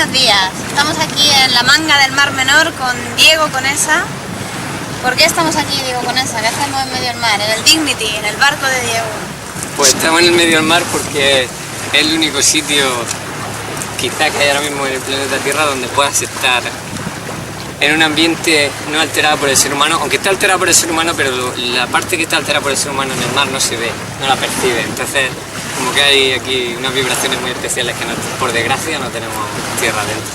Buenos días, estamos aquí en la manga del Mar Menor con Diego Conesa. ¿Por qué estamos aquí, Diego Conesa? ¿Qué hacemos en medio del mar, en el Dignity, en el barco de Diego? Pues estamos en el medio del mar porque es el único sitio quizá que hay ahora mismo en el planeta Tierra donde puedas estar en un ambiente no alterado por el ser humano, aunque está alterado por el ser humano, pero la parte que está alterada por el ser humano en el mar no se ve, no la percibe. Entonces, como que hay aquí unas vibraciones muy especiales que por desgracia no tenemos tierra dentro.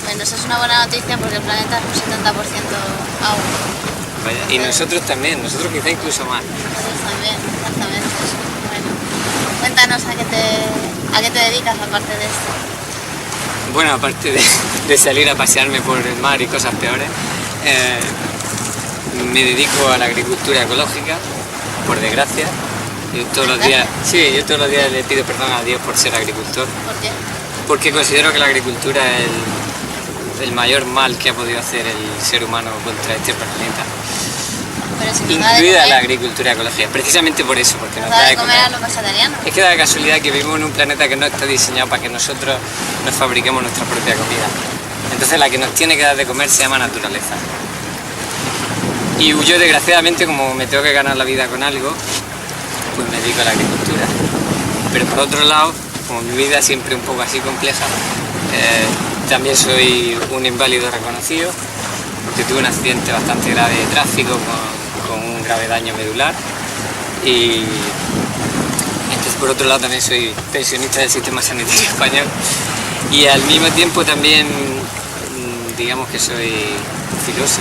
Bueno, eso es una buena noticia porque el planeta es un 70% agua. Vaya, y nosotros también, nosotros quizá incluso más. Nosotros también, exactamente. Bueno, cuéntanos a qué te dedicas aparte de esto. Bueno, aparte de salir a pasearme por el mar y cosas peores, me dedico a la agricultura ecológica, por desgracia. Yo todos los días le pido perdón a Dios por ser agricultor. ¿Por qué? Porque considero que la agricultura es el mayor mal que ha podido hacer el ser humano contra este planeta. Pero si Incluida la agricultura ecológica, precisamente por eso, porque nos da de comer a los vegetarianos. Es que da la casualidad que vivimos en un planeta que no está diseñado para que nosotros nos fabriquemos nuestra propia comida. Entonces la que nos tiene que dar de comer se llama naturaleza. Y yo desgraciadamente, como me tengo que ganar la vida con algo, pues me dedico a la agricultura. Pero por otro lado, como mi vida es siempre un poco así compleja, también soy un inválido reconocido, porque tuve un accidente bastante grave de tráfico con un grave daño medular. Y entonces por otro lado también soy pensionista del sistema sanitario español. Y al mismo tiempo también, digamos que soy filósofo.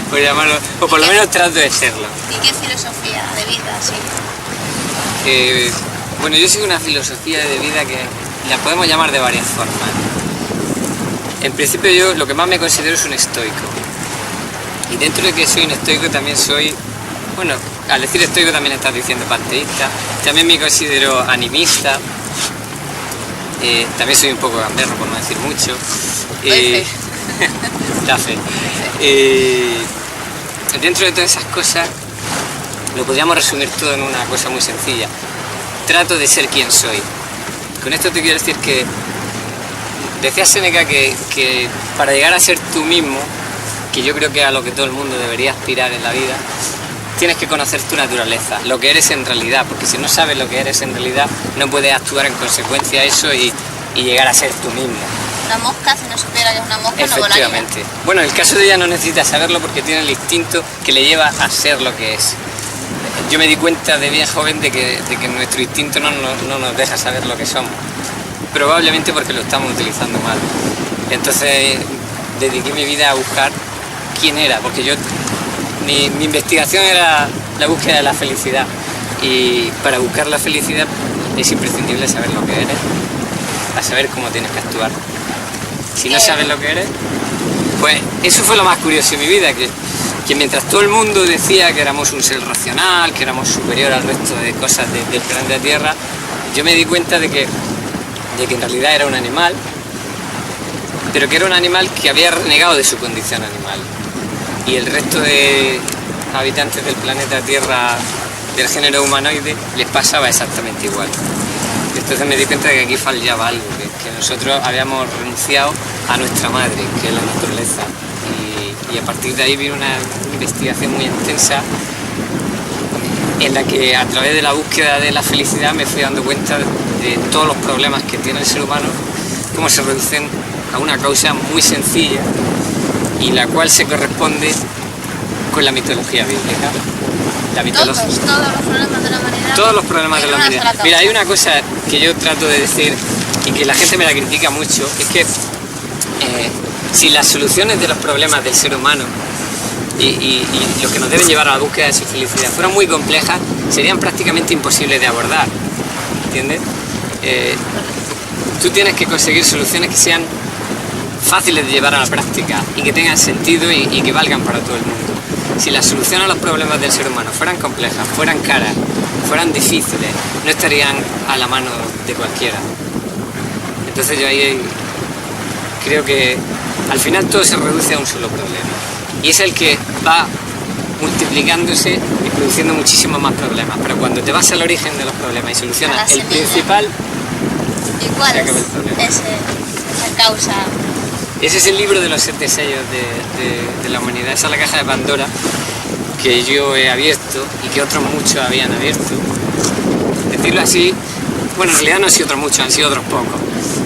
Por llamarlo, o por lo menos trato de serlo. ¿Y qué filosofía de vida, sí? Bueno, yo sigo una filosofía de vida que la podemos llamar de varias formas. En principio yo lo que más me considero es un estoico. Y dentro de que soy un estoico también soy, bueno, al decir estoico también estás diciendo panteísta. También me considero animista. También soy un poco gamberro, por no decir mucho. La fe. Dentro de todas esas cosas lo podríamos resumir todo en una cosa muy sencilla. Trato de ser quien soy. Con esto te quiero decir que decía Séneca que para llegar a ser tú mismo, que yo creo que es a lo que todo el mundo debería aspirar en la vida, tienes que conocer tu naturaleza, lo que eres en realidad, porque si no sabes lo que eres en realidad, no puedes actuar en consecuencia a eso y llegar a ser tú mismo. La mosca, si no supiera que es una mosca, no volaría. Efectivamente. Bueno, en el caso de ella no necesita saberlo porque tiene el instinto que le lleva a ser lo que es. Yo me di cuenta de bien joven de que nuestro instinto no nos deja saber lo que somos. Probablemente porque lo estamos utilizando mal. Entonces dediqué mi vida a buscar quién era, porque mi investigación era la búsqueda de la felicidad. Y para buscar la felicidad es imprescindible saber lo que eres, a saber cómo tienes que actuar. Si no sabes lo que eres, pues eso fue lo más curioso en mi vida, que mientras todo el mundo decía que éramos un ser racional, que éramos superior al resto de cosas del planeta Tierra, yo me di cuenta de que en realidad era un animal, pero que era un animal que había renegado de su condición animal. Y el resto de habitantes del planeta Tierra del género humanoide les pasaba exactamente igual. Entonces me di cuenta de que aquí fallaba algo, que nosotros habíamos renunciado a nuestra madre, que es la naturaleza. Y a partir de ahí vino una investigación muy intensa en la que a través de la búsqueda de la felicidad me fui dando cuenta de todos los problemas que tiene el ser humano, cómo se reducen a una causa muy sencilla y la cual se corresponde con la mitología bíblica. Todos los problemas de la humanidad. Todos los problemas de la humanidad. Mira, hay una cosa que yo trato de decir y que la gente me la critica mucho, es que si las soluciones de los problemas del ser humano y los que nos deben llevar a la búsqueda de su felicidad fueran muy complejas, serían prácticamente imposibles de abordar, ¿entiendes? Tú tienes que conseguir soluciones que sean fáciles de llevar a la práctica y que tengan sentido y que valgan para todo el mundo. Si las soluciones a los problemas del ser humano fueran complejas, fueran caras, fueran difíciles, no estarían a la mano de cualquiera. Entonces yo ahí creo que al final todo se reduce a un solo problema. Y es el que va multiplicándose y produciendo muchísimos más problemas. Pero cuando te vas al origen de los problemas y solucionas el principal, ¿y cuál se acaba es el problema. ese? esa causa. Ese es el libro de los 7 sellos de la humanidad. Esa es la caja de Pandora que yo he abierto y que otros muchos habían abierto. Decirlo así, bueno, en realidad no han sido otros muchos, han sido otros pocos.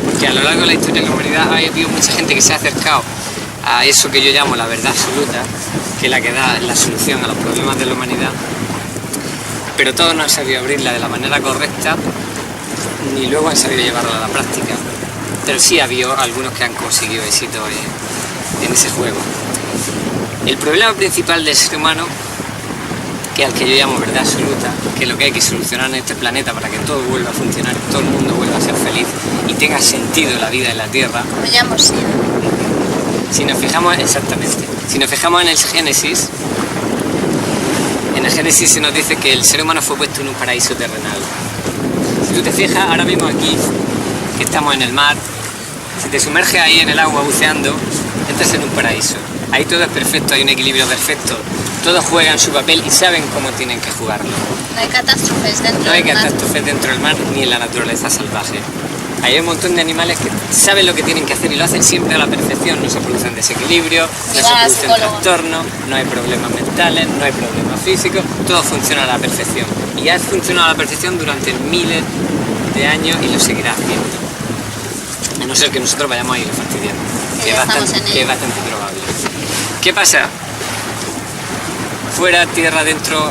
Porque a lo largo de la historia de la humanidad ha habido mucha gente que se ha acercado a eso que yo llamo la verdad absoluta, que es la que da la solución a los problemas de la humanidad. Pero todos no han sabido abrirla de la manera correcta, ni luego han sabido llevarla a la práctica. Pero sí ha habido algunos que han conseguido éxito en ese juego. El problema principal del ser humano, que al que yo llamo verdad absoluta, que es lo que hay que solucionar en este planeta para que todo vuelva a funcionar, que todo el mundo vuelva a ser feliz y tenga sentido la vida en la Tierra. Como llamo, sí. Si nos fijamos, exactamente, si nos fijamos en el Génesis se nos dice que el ser humano fue puesto en un paraíso terrenal. Si tú te fijas, ahora mismo aquí, que estamos en el mar, si te sumerges ahí en el agua buceando, entras en un paraíso. Ahí todo es perfecto, hay un equilibrio perfecto, todos juegan su papel y saben cómo tienen que jugarlo. No hay catástrofes dentro del mar. No hay catástrofes dentro del mar ni en la naturaleza salvaje. Hay un montón de animales que saben lo que tienen que hacer y lo hacen siempre a la perfección. No se producen desequilibrios, no se producen trastornos, no hay problemas mentales, no hay problemas físicos, todo funciona a la perfección. Y ha funcionado a la perfección durante miles de años y lo seguirá haciendo. A no ser que nosotros vayamos a ir fastidiando, que es bastante probable. ¿Qué pasa? Fuera, tierra, dentro,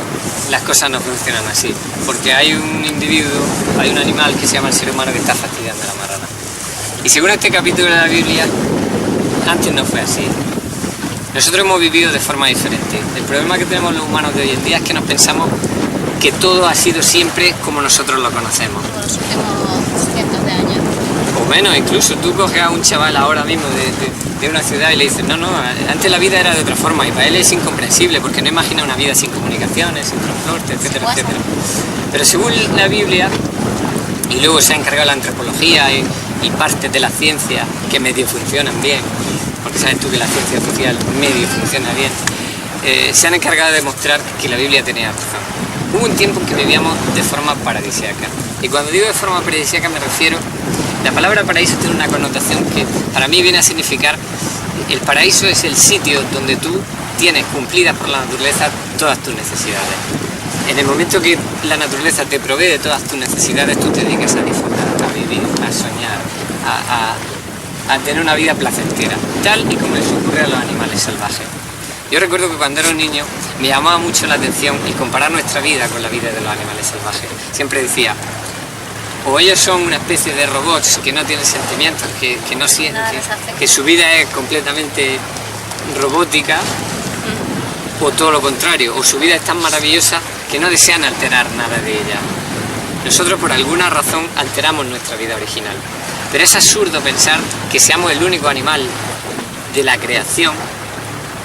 las cosas no funcionan así, porque hay un individuo, hay un animal que se llama el ser humano que está fastidiando a la marrana. Y según este capítulo de la Biblia, antes no fue así. Nosotros hemos vivido de forma diferente. El problema que tenemos los humanos de hoy en día es que nos pensamos que todo ha sido siempre como nosotros lo conocemos. Por los últimos cientos de años. O menos, incluso tú coges a un chaval ahora mismo de una ciudad y le dices, no, antes la vida era de otra forma, y para él es incomprensible porque no imagina una vida sin comunicaciones, sin transporte, etcétera, etcétera. Pero según la Biblia, y luego se ha encargado la antropología y partes de la ciencia que medio funcionan bien, porque sabes tú que la ciencia social medio funciona bien, se han encargado de demostrar que la Biblia tenía razón. Hubo un tiempo en que vivíamos de forma paradisíaca, y cuando digo de forma paradisíaca me refiero, la palabra paraíso tiene una connotación que para mí viene a significar, el paraíso es el sitio donde tú tienes cumplidas por la naturaleza todas tus necesidades. En el momento que la naturaleza te provee de todas tus necesidades, tú te dedicas a disfrutar, a vivir, a soñar, a tener una vida placentera, tal y como les ocurre a los animales salvajes. Yo recuerdo que cuando era un niño me llamaba mucho la atención el comparar nuestra vida con la vida de los animales salvajes. Siempre decía, o ellos son una especie de robots que no tienen sentimientos, que no sienten, que su vida es completamente robótica, o todo lo contrario, o su vida es tan maravillosa que no desean alterar nada de ella. Nosotros por alguna razón alteramos nuestra vida original, pero es absurdo pensar que seamos el único animal de la creación,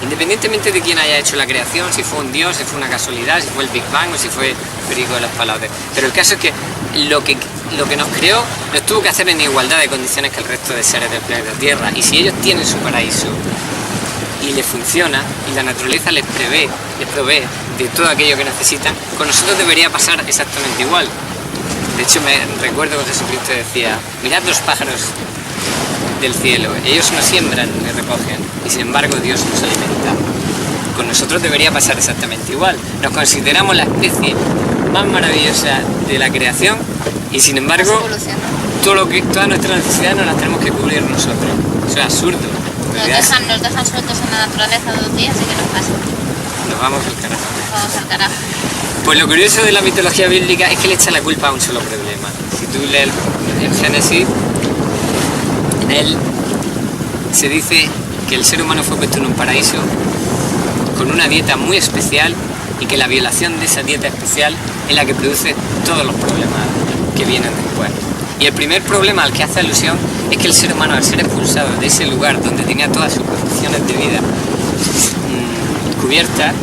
independientemente de quién haya hecho la creación, si fue un dios, si fue una casualidad, si fue el Big Bang o si fue Perico de las Palabras. Pero el caso es que lo que nos creó nos tuvo que hacer en igualdad de condiciones que el resto de seres del planeta Tierra. Y si ellos tienen su paraíso y les funciona y la naturaleza les provee de todo aquello que necesitan, con nosotros debería pasar exactamente igual. De hecho, me recuerdo que Jesucristo decía, mirad los pájaros del cielo, ellos no siembran ni recogen, y sin embargo Dios nos alimenta. Con nosotros debería pasar exactamente igual. Nos consideramos la especie más maravillosa de la creación y sin embargo todas nuestras necesidades nos las tenemos que cubrir nosotros. Eso es absurdo. Nos dejan sueltos en la naturaleza 2 días y ¿qué nos pasa? Nos vamos al carajo. Vamos al carajo. Pues lo curioso de la mitología bíblica es que le echa la culpa a un solo problema. Si tú lees el Génesis, en él se dice que el ser humano fue puesto en un paraíso con una dieta muy especial y que la violación de esa dieta especial es la que produce todos los problemas que vienen después. Y el primer problema al que hace alusión es que el ser humano, al ser expulsado de ese lugar donde tenía todas sus condiciones de vida cubiertas,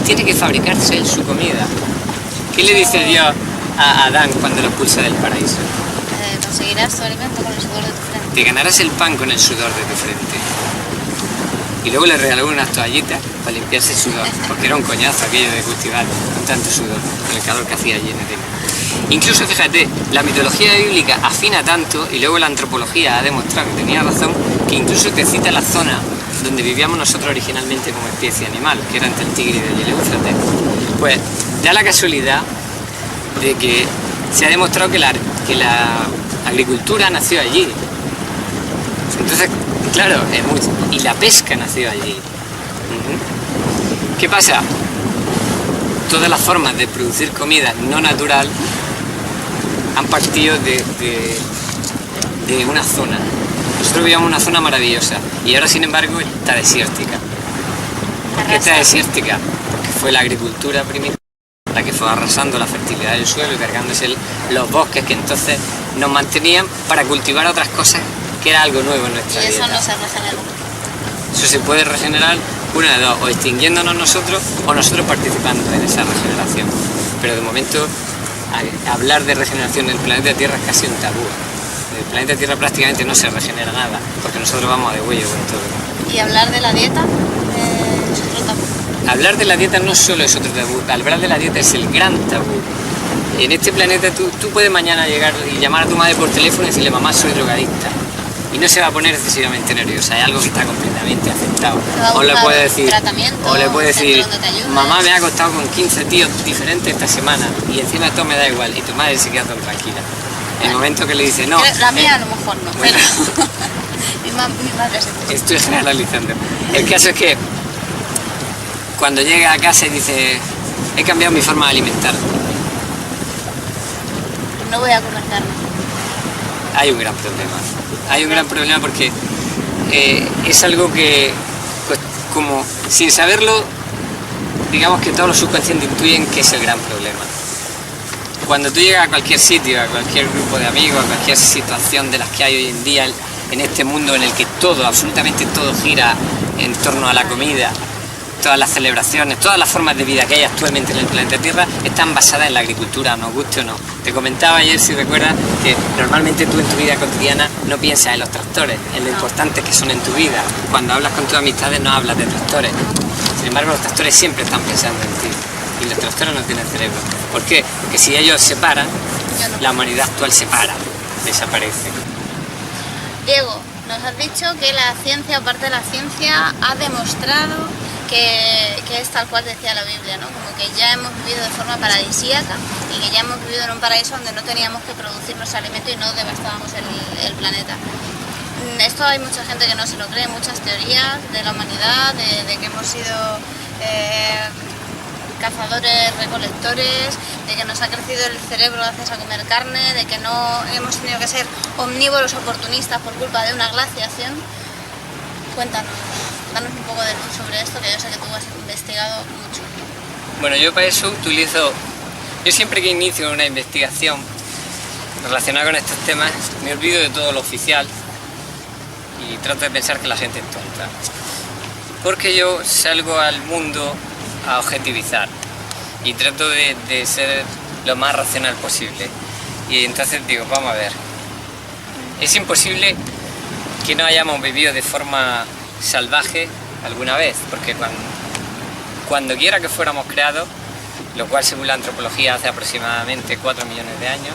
tiene que fabricarse su comida. ¿Qué le dice Dios a Adán cuando lo expulsa del paraíso? Conseguirás tu alimento con el sudor de tu frente. Te ganarás el pan con el sudor de tu frente. Y luego le regaló unas toallitas para limpiarse el sudor, porque era un coñazo aquello de cultivar con tanto sudor, con el calor que hacía allí en Edén. Incluso, fíjate, la mitología bíblica afina tanto, y luego la antropología ha demostrado que tenía razón, que incluso te cita la zona donde vivíamos nosotros originalmente como especie animal, que era entre el Tigris y el Éufrates. Pues da la casualidad de que se ha demostrado que la agricultura nació allí. Entonces, claro, y la pesca nació allí. ¿Qué pasa? Todas las formas de producir comida no natural han partido de una zona. Nosotros vivíamos en una zona maravillosa y ahora, sin embargo, está desértica. ¿Por qué está desértica? Porque fue la agricultura primitiva la que fue arrasando la fertilidad del suelo y cargándose los bosques que entonces nos mantenían para cultivar otras cosas, que era algo nuevo en nuestra vida. Y eso no se regenera. Eso se puede regenerar una de dos, o extinguiéndonos nosotros o nosotros participando en esa regeneración. Pero de momento hablar de regeneración en el planeta Tierra es casi un tabú. El planeta Tierra prácticamente no se regenera nada, porque nosotros vamos a de huello con todo. ¿Y hablar de la dieta es otro tabú? Hablar de la dieta no solo es otro tabú, hablar de la dieta es el gran tabú. En este planeta tú puedes mañana llegar y llamar a tu madre por teléfono y decirle: mamá, soy drogadicta. Y no se va a poner excesivamente nerviosa, hay algo que está completamente aceptado. O le puede decir, mamá, me ha acostado con 15 tíos diferentes esta semana y encima todo me da igual, y tu madre se queda tan tranquila. En el momento que le dice no. La mía a lo mejor no, bueno, pero mi madre se... Estoy generalizando. El caso es que cuando llega a casa y dice: he cambiado mi forma de alimentarme, no voy a comer carne. Hay un gran problema. Hay un gran problema porque es algo que, pues, como sin saberlo, digamos que todos los subconscientes intuyen que es el gran problema. Cuando tú llegas a cualquier sitio, a cualquier grupo de amigos, a cualquier situación de las que hay hoy en día en este mundo en el que todo, absolutamente todo gira en torno a la comida, todas las celebraciones, todas las formas de vida que hay actualmente en el planeta Tierra están basadas en la agricultura, nos guste o no. Te comentaba ayer, si recuerdas, que normalmente tú en tu vida cotidiana no piensas en los tractores, en lo importantes que son en tu vida. Cuando hablas con tus amistades no hablas de tractores. Sin embargo, los tractores siempre están pensando en ti. Y los tractores no tienen cerebro. ¿Por qué? Porque si ellos se paran, la humanidad actual se para, desaparece. Diego, nos has dicho que la ciencia, o parte de la ciencia, ha demostrado que es tal cual decía la Biblia, ¿no? Como que ya hemos vivido de forma paradisíaca y que ya hemos vivido en un paraíso donde no teníamos que producir nuestro alimento y no devastábamos el planeta. Esto hay mucha gente que no se lo cree, muchas teorías de la humanidad, de que hemos sido cazadores, recolectores, de que nos ha crecido el cerebro gracias a comer carne, de que no hemos tenido que ser omnívoros oportunistas por culpa de una glaciación. Cuéntanos, danos un poco de luz sobre esto, que yo sé que tú has investigado mucho. Bueno, yo para eso yo siempre que inicio una investigación relacionada con estos temas, me olvido de todo lo oficial y trato de pensar que la gente es tonta. Porque yo salgo al mundo a objetivizar y trato de ser lo más racional posible. Y entonces digo, vamos a ver, es imposible que no hayamos vivido de forma salvaje alguna vez, porque cuando quiera que fuéramos creados, lo cual según la antropología hace aproximadamente 4 millones de años,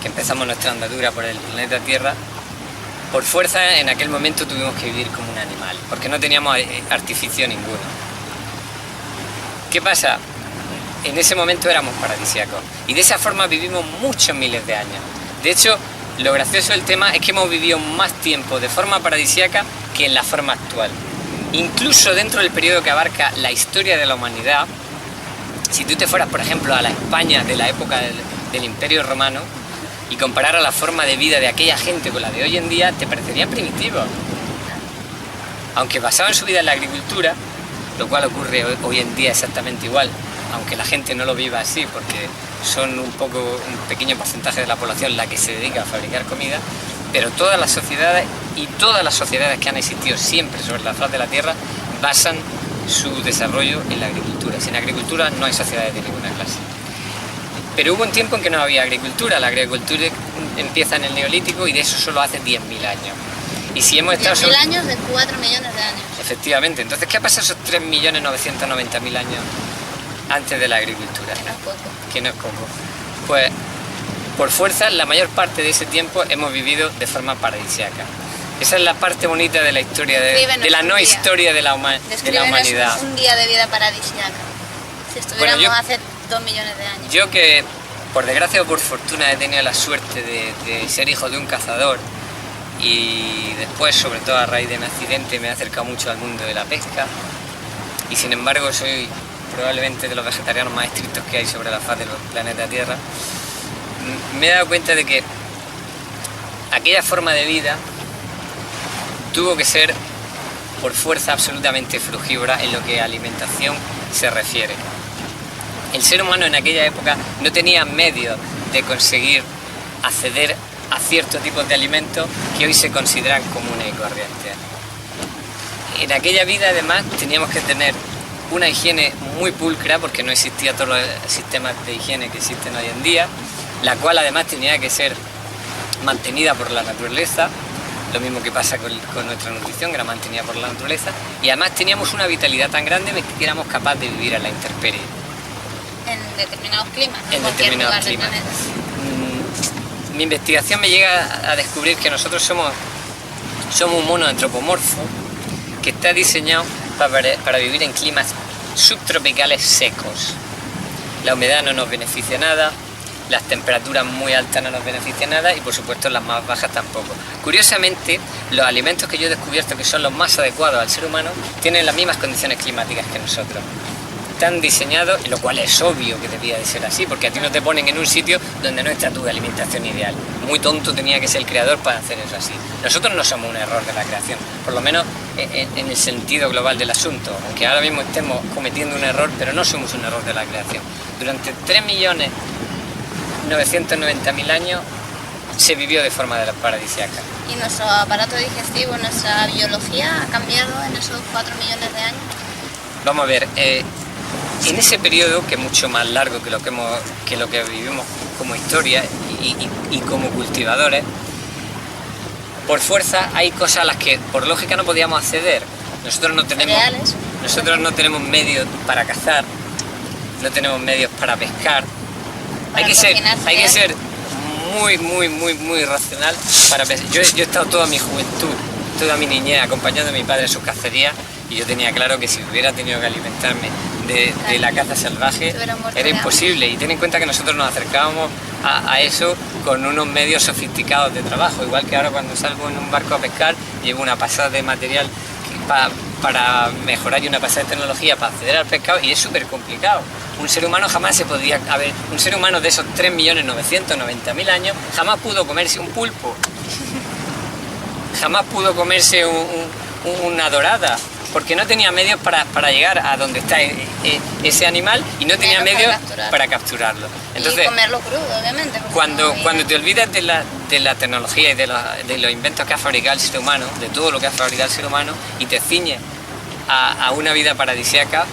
que empezamos nuestra andadura por el planeta Tierra, por fuerza en aquel momento tuvimos que vivir como un animal, porque no teníamos artificio ninguno. ¿Qué pasa? En ese momento éramos paradisíacos y de esa forma vivimos muchos miles de años. De hecho, lo gracioso del tema es que hemos vivido más tiempo de forma paradisíaca que en la forma actual. Incluso dentro del periodo que abarca la historia de la humanidad, si tú te fueras, por ejemplo, a la España de la época del Imperio Romano y compararas la forma de vida de aquella gente con la de hoy en día, te parecería primitivo. Aunque basaban su vida en la agricultura, lo cual ocurre hoy en día exactamente igual, aunque la gente no lo viva así, porque son un pequeño porcentaje de la población la que se dedica a fabricar comida, pero todas las sociedades que han existido siempre sobre la faz de la Tierra basan su desarrollo en la agricultura. Sin agricultura no hay sociedades de ninguna clase. Pero hubo un tiempo en que no había agricultura. La agricultura empieza en el Neolítico y de eso solo hace 10.000 años. Y si hemos estado... 10.000 años de 4 millones de años. Efectivamente. Entonces, ¿qué ha pasado esos 3.990.000 años antes de la agricultura? Que no es poco. Que no es poco. Pues, por fuerza, la mayor parte de ese tiempo hemos vivido de forma paradisíaca. Esa es la parte bonita de la historia, de la no historia de la humanidad. Un día de vida paradisíaca. Si estuviéramos hace 2 millones de años. Yo que, por desgracia o por fortuna, he tenido la suerte de ser hijo de un cazador y después, sobre todo a raíz de mi accidente, me he acercado mucho al mundo de la pesca y sin embargo soy probablemente de los vegetarianos más estrictos que hay sobre la faz del planeta Tierra. Me he dado cuenta de que aquella forma de vida tuvo que ser por fuerza absolutamente frugívora en lo que a alimentación se refiere. El ser humano en aquella época no tenía medios de conseguir acceder a ciertos tipos de alimentos que hoy se consideran comunes y corrientes. En aquella vida además teníamos que tener una higiene muy pulcra porque no existían todos los sistemas de higiene que existen hoy en día, la cual además tenía que ser mantenida por la naturaleza, lo mismo que pasa con nuestra nutrición, que era mantenida por la naturaleza, y además teníamos una vitalidad tan grande que éramos capaces de vivir a la intemperie. En determinados climas, en determinados climas. Mi investigación me llega a descubrir que nosotros somos un mono antropomorfo que está diseñado para vivir en climas subtropicales secos. La humedad no nos beneficia nada, las temperaturas muy altas no nos benefician nada y por supuesto las más bajas tampoco. Curiosamente, los alimentos que yo he descubierto que son los más adecuados al ser humano tienen las mismas condiciones climáticas que nosotros. Están diseñados, lo cual es obvio que debía de ser así, porque a ti no te ponen en un sitio donde no está tu alimentación ideal. Muy tonto tenía que ser el creador para hacer eso así. Nosotros no somos un error de la creación, por lo menos en el sentido global del asunto, aunque ahora mismo estemos cometiendo un error, pero no somos un error de la creación. Durante 3.990.000 años se vivió de forma paradisíaca. ¿Y nuestro aparato digestivo, nuestra biología ha cambiado en esos 4 millones de años? Vamos a ver, en ese periodo, que es mucho más largo que lo que vivimos como historia y como cultivadores, por fuerza hay cosas a las que por lógica no podíamos acceder. Nosotros no tenemos medios para cazar, no tenemos medios para pescar. Hay que ser muy racional para pescar. Yo he estado toda mi juventud, toda mi niñez acompañando a mi padre en sus cacerías y yo tenía claro que si hubiera tenido que alimentarme de la caza salvaje era imposible. Y ten en cuenta que nosotros nos acercábamos a eso con unos medios sofisticados de trabajo, igual que ahora cuando salgo en un barco a pescar llevo una pasada de material para mejorar y una pasada de tecnología para acceder al pescado y es súper complicado. Un ser humano jamás se podía... un ser humano de esos 3.990.000 años jamás pudo comerse un pulpo, jamás pudo comerse una dorada, porque no tenía medios para llegar a donde está ese animal y no tenía medios para capturarlo. Entonces, y comerlo crudo, obviamente. Cuando te olvidas de la tecnología y de los inventos que ha fabricado el ser humano, de todo lo que ha fabricado el ser humano, y te ciñes a una vida paradisíaca,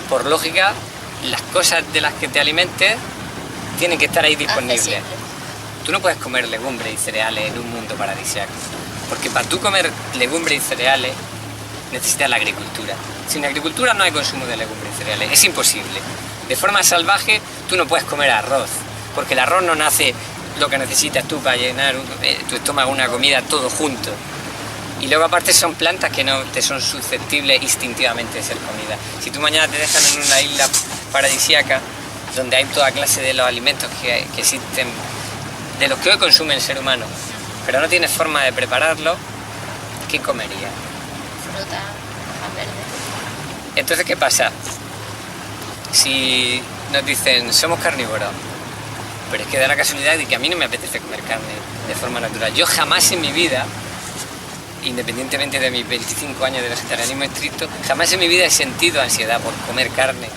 por lógica, las cosas de las que te alimentes tienen que estar ahí disponibles. Tú no puedes comer legumbres y cereales en un mundo paradisíaco, porque para tú comer legumbres y cereales necesitas la agricultura. Sin agricultura no hay consumo de legumbres y cereales, es imposible. De forma salvaje tú no puedes comer arroz, porque el arroz no nace lo que necesitas tú para llenar tu estómago una comida todo junto. Y luego aparte son plantas que no te son susceptibles instintivamente de ser comidas. Si tú mañana te dejan en una isla paradisíaca donde hay toda clase de los alimentos que existen, de los que hoy consume el ser humano, pero no tienes forma de prepararlo, ¿qué comerías? Fruta, hojas verdes. Entonces, ¿qué pasa? Si nos dicen, somos carnívoros, pero es que da la casualidad de que a mí no me apetece comer carne de forma natural. Yo jamás en mi vida, independientemente de mis 25 años de vegetarianismo estricto, jamás en mi vida he sentido ansiedad por comer carne,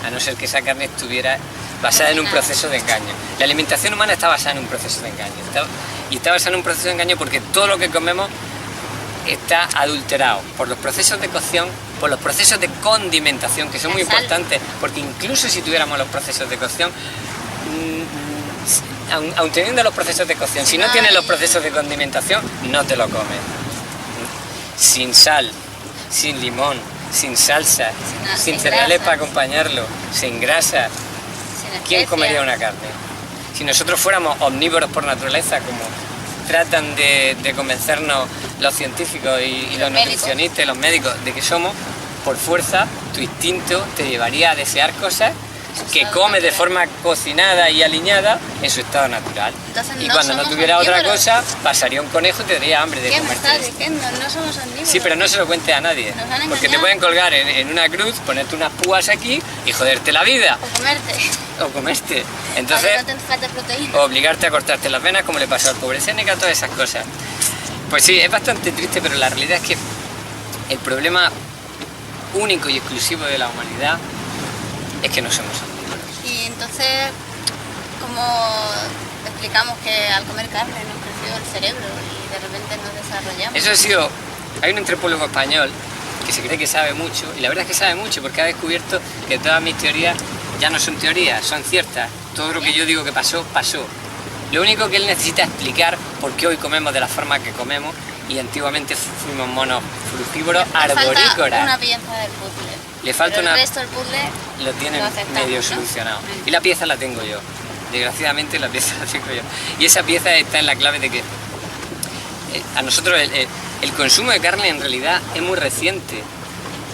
a no ser que esa carne estuviera basada en un proceso de engaño. La alimentación humana está basada en un proceso de engaño. Está basada en un proceso de engaño porque todo lo que comemos está adulterado por los procesos de cocción, por los procesos de condimentación, que son muy importantes, porque incluso si tuviéramos los procesos de cocción, aun teniendo los procesos de cocción, si no tienes los procesos de condimentación, no te lo comes. sin sal, sin limón, sin salsa, sin sin cereales grasas. para acompañarlo, sin grasa. Sin ¿Quién especias. comería una carne? Si nosotros fuéramos omnívoros por naturaleza, como tratan de convencernos los científicos y los médicos. nutricionistas y los médicos de que somos, por fuerza, tu instinto te llevaría a desear cosas que estado comes de natural. forma cocinada y aliñada en su estado natural. Entonces Y no cuando no somos tuviera otra omnívoros. cosa, pasaría un conejo y te daría hambre de ¿Qué me comerte estás eso. diciendo? No somos omnívoros. Sí, pero no se lo cuentes a nadie, Nos han porque te engañado. pueden colgar en una cruz, ponerte unas púas aquí y joderte la vida, O comerte. o comerte. Para Entonces, que no te falte proteína. o obligarte a cortarte las venas, como le pasó al pobre Séneca, todas esas cosas. Pues sí, es bastante triste, pero la realidad es que el problema único y exclusivo de la humanidad es que no somos omnívoros. Y entonces, ¿cómo explicamos que al comer carne nos creció el cerebro y de repente nos desarrollamos? Eso ha sido... Hay un antropólogo español que se cree que sabe mucho, y la verdad es que sabe mucho porque ha descubierto que todas mis teorías ya no son teorías, son ciertas. Todo lo que yo digo que pasó, pasó. Lo único que él necesita es explicar por qué hoy comemos de la forma que comemos y antiguamente fuimos monos frugívoros Le falta arborícoras. una pieza del puzzle. Le falta Pero una... el resto del puzzle Lo tienen lo aceptamos, medio ¿no? solucionado. Y la pieza la tengo yo. Desgraciadamente la pieza la tengo yo. Y esa pieza está en la clave de que a nosotros el consumo de carne en realidad es muy reciente.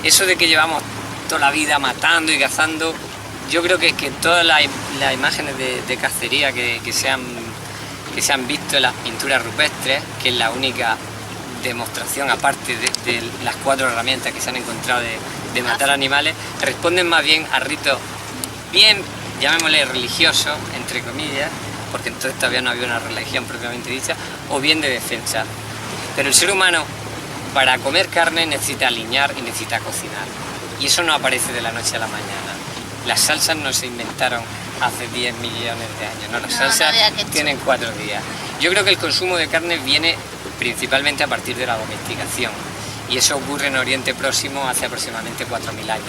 Eso de que llevamos toda la vida matando y cazando, yo creo que todas las imágenes de cacería que se han visto en las pinturas rupestres, que es la única demostración, aparte de las 4 herramientas que se han encontrado de matar animales, responden más bien a ritos bien, llamémosle religiosos, entre comillas, porque entonces todavía no había una religión propiamente dicha, o bien de defensa. Pero el ser humano, para comer carne, necesita aliñar y necesita cocinar. Y eso no aparece de la noche a la mañana. Las salsas no se inventaron hace 10 millones de años, ¿no? Las No, salsas no había ketchup. tienen 4 días. Yo creo que el consumo de carne viene principalmente a partir de la domesticación. Y eso ocurre en Oriente Próximo hace aproximadamente 4.000 años.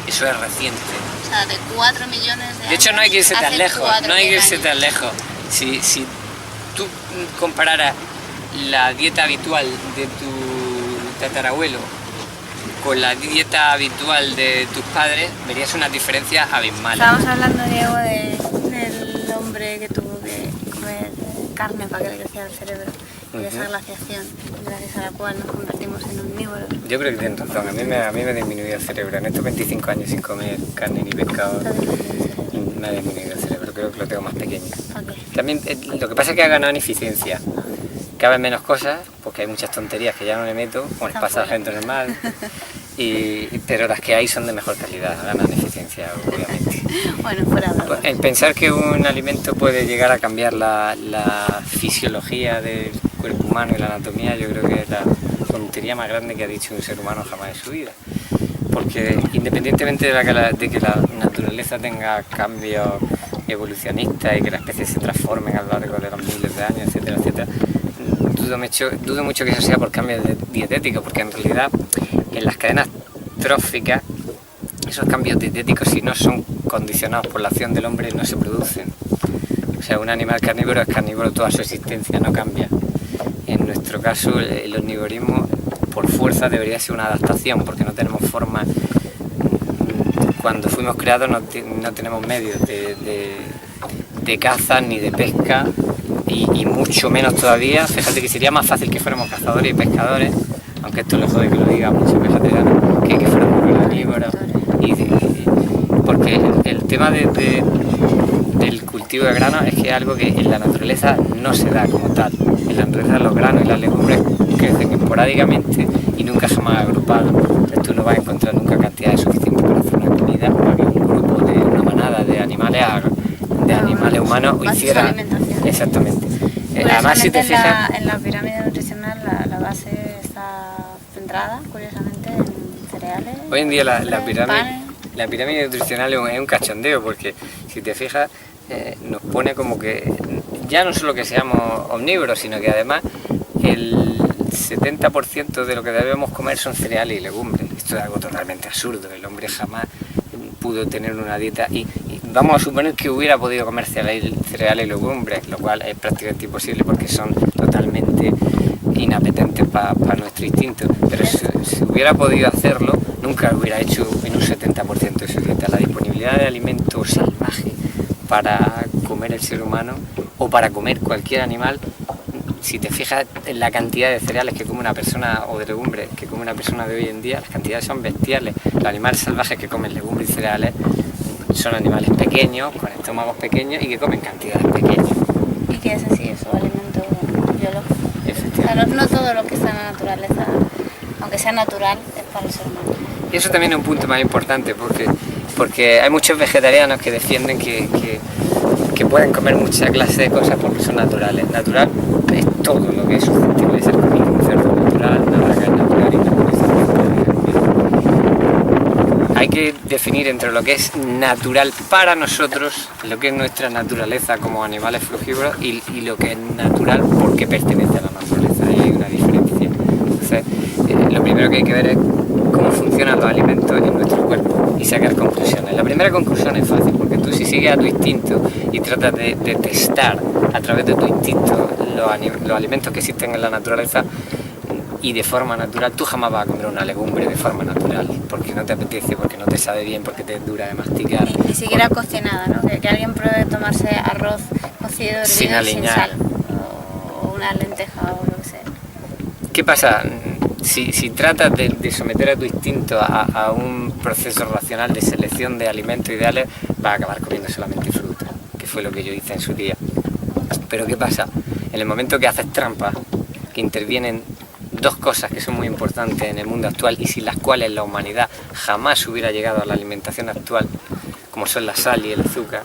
Eso es reciente. O sea, de 4 millones de años. De hecho, no hay que irse tan hace lejos, no hay que irse 4.000 tan años. lejos. Si tú compararas la dieta habitual de tu tatarabuelo con la dieta habitual de tus padres, verías unas diferencias abismales. Estábamos hablando, Diego, del hombre que tuvo que comer carne para que le creciera el cerebro y de esa Ujú. glaciación, gracias a la cual nos convertimos en omnívoros. Yo creo que tienes razón, a mí me ha disminuido el cerebro. En estos 25 años sin comer carne ni pescado, me ha disminuido el cerebro, creo que lo tengo más pequeño. Ok. También lo que pasa es que ha ganado en eficiencia. Caben menos cosas, porque hay muchas tonterías que ya no le meto, como les pasa a la gente normal, pero las que hay son de mejor calidad, ganan en eficiencia, obviamente. Bueno, fuera de Pues, el pensar que un alimento puede llegar a cambiar la fisiología del cuerpo humano y la anatomía, yo creo que es la tontería más grande que ha dicho un ser humano jamás en su vida. Porque independientemente de que la naturaleza tenga cambios evolucionistas y que las especies se transformen a lo largo de los miles de años, etcétera, etcétera, dudo mucho que eso sea por cambios dietéticos, porque en realidad en las cadenas tróficas esos cambios dietéticos, si no son condicionados por la acción del hombre, no se producen. O sea, un animal carnívoro es carnívoro toda su existencia, no cambia. En nuestro caso, el omnivorismo por fuerza debería ser una adaptación, porque no tenemos forma. Cuando fuimos creados no tenemos medios de caza ni de pesca, y mucho menos todavía. Fíjate que sería más fácil que fuéramos cazadores y pescadores, aunque esto lejos de que lo diga mucho vegetariano, que fuéramos carnívoros. Porque el tema del cultivo de granos es que es algo que en la naturaleza no se da como tal. En la naturaleza los granos y las legumbres crecen esporádicamente y nunca jamás agrupados. Entonces tú no vas a encontrar nunca cantidades suficientes para hacer una comida, para que un grupo de una manada de animales humanos hiciera... alimentación. Exactamente. Además, si te fijas... En la pirámide nutricional la base está centrada, curiosamente, en cereales. Hoy en día la panes. pirámide nutricional es un cachondeo, porque si te fijas nos pone como que ya no solo que seamos omnívoros, sino que además el 70% de lo que debemos comer son cereales y legumbres. Esto es algo totalmente absurdo. El hombre jamás pudo tener una dieta y vamos a suponer que hubiera podido comer cereales y legumbres, lo cual es prácticamente imposible porque son totalmente inapetentes para nuestro instinto, pero si hubiera podido hacerlo, nunca lo hubiera hecho en un 70% de su dieta. La disponibilidad de alimentos salvajes para comer el ser humano o para comer cualquier animal, si te fijas en la cantidad de cereales que come una persona o de legumbres que come una persona de hoy en día, las cantidades son bestiales. Los animales salvajes que comen legumbres y cereales son animales pequeños, con estómagos pequeños y que comen cantidades pequeñas. Y que es así, es un alimento biológico. O sea, no todo lo que está en la naturaleza, aunque sea natural, es para el ser humano. Y eso también es un punto más importante, porque hay muchos vegetarianos que defienden que pueden comer muchas clases de cosas porque son naturales. Natural es todo lo que es susceptible de ser comido. Un cerdo natural, una vaca es natural y una hamburguesa natural. Hay que definir entre lo que es natural para nosotros, lo que es nuestra naturaleza como animales frugívoros y lo que es natural porque pertenece a la naturaleza. Ahí hay una diferencia. Entonces, lo primero que hay que ver es cómo funcionan los alimentos en nuestro cuerpo y sacar conclusiones. La primera conclusión es fácil, porque tú si sigues a tu instinto y tratas de testar a través de tu instinto los alimentos que existen en la naturaleza y de forma natural, tú jamás vas a comer una legumbre de forma natural, porque no te apetece, porque no te sabe bien, porque te es dura de masticar. Ni siquiera cocinada, ¿no? Que alguien pruebe tomarse arroz cocido hervido sin sal, o una lenteja o lo que sea. ¿Qué pasa? Si tratas de someter a tu instinto a un proceso racional de selección de alimentos ideales, vas a acabar comiendo solamente fruta, que fue lo que yo hice en su día. Pero ¿qué pasa? En el momento que haces trampa, que intervienen dos cosas que son muy importantes en el mundo actual y sin las cuales la humanidad jamás hubiera llegado a la alimentación actual, como son la sal y el azúcar,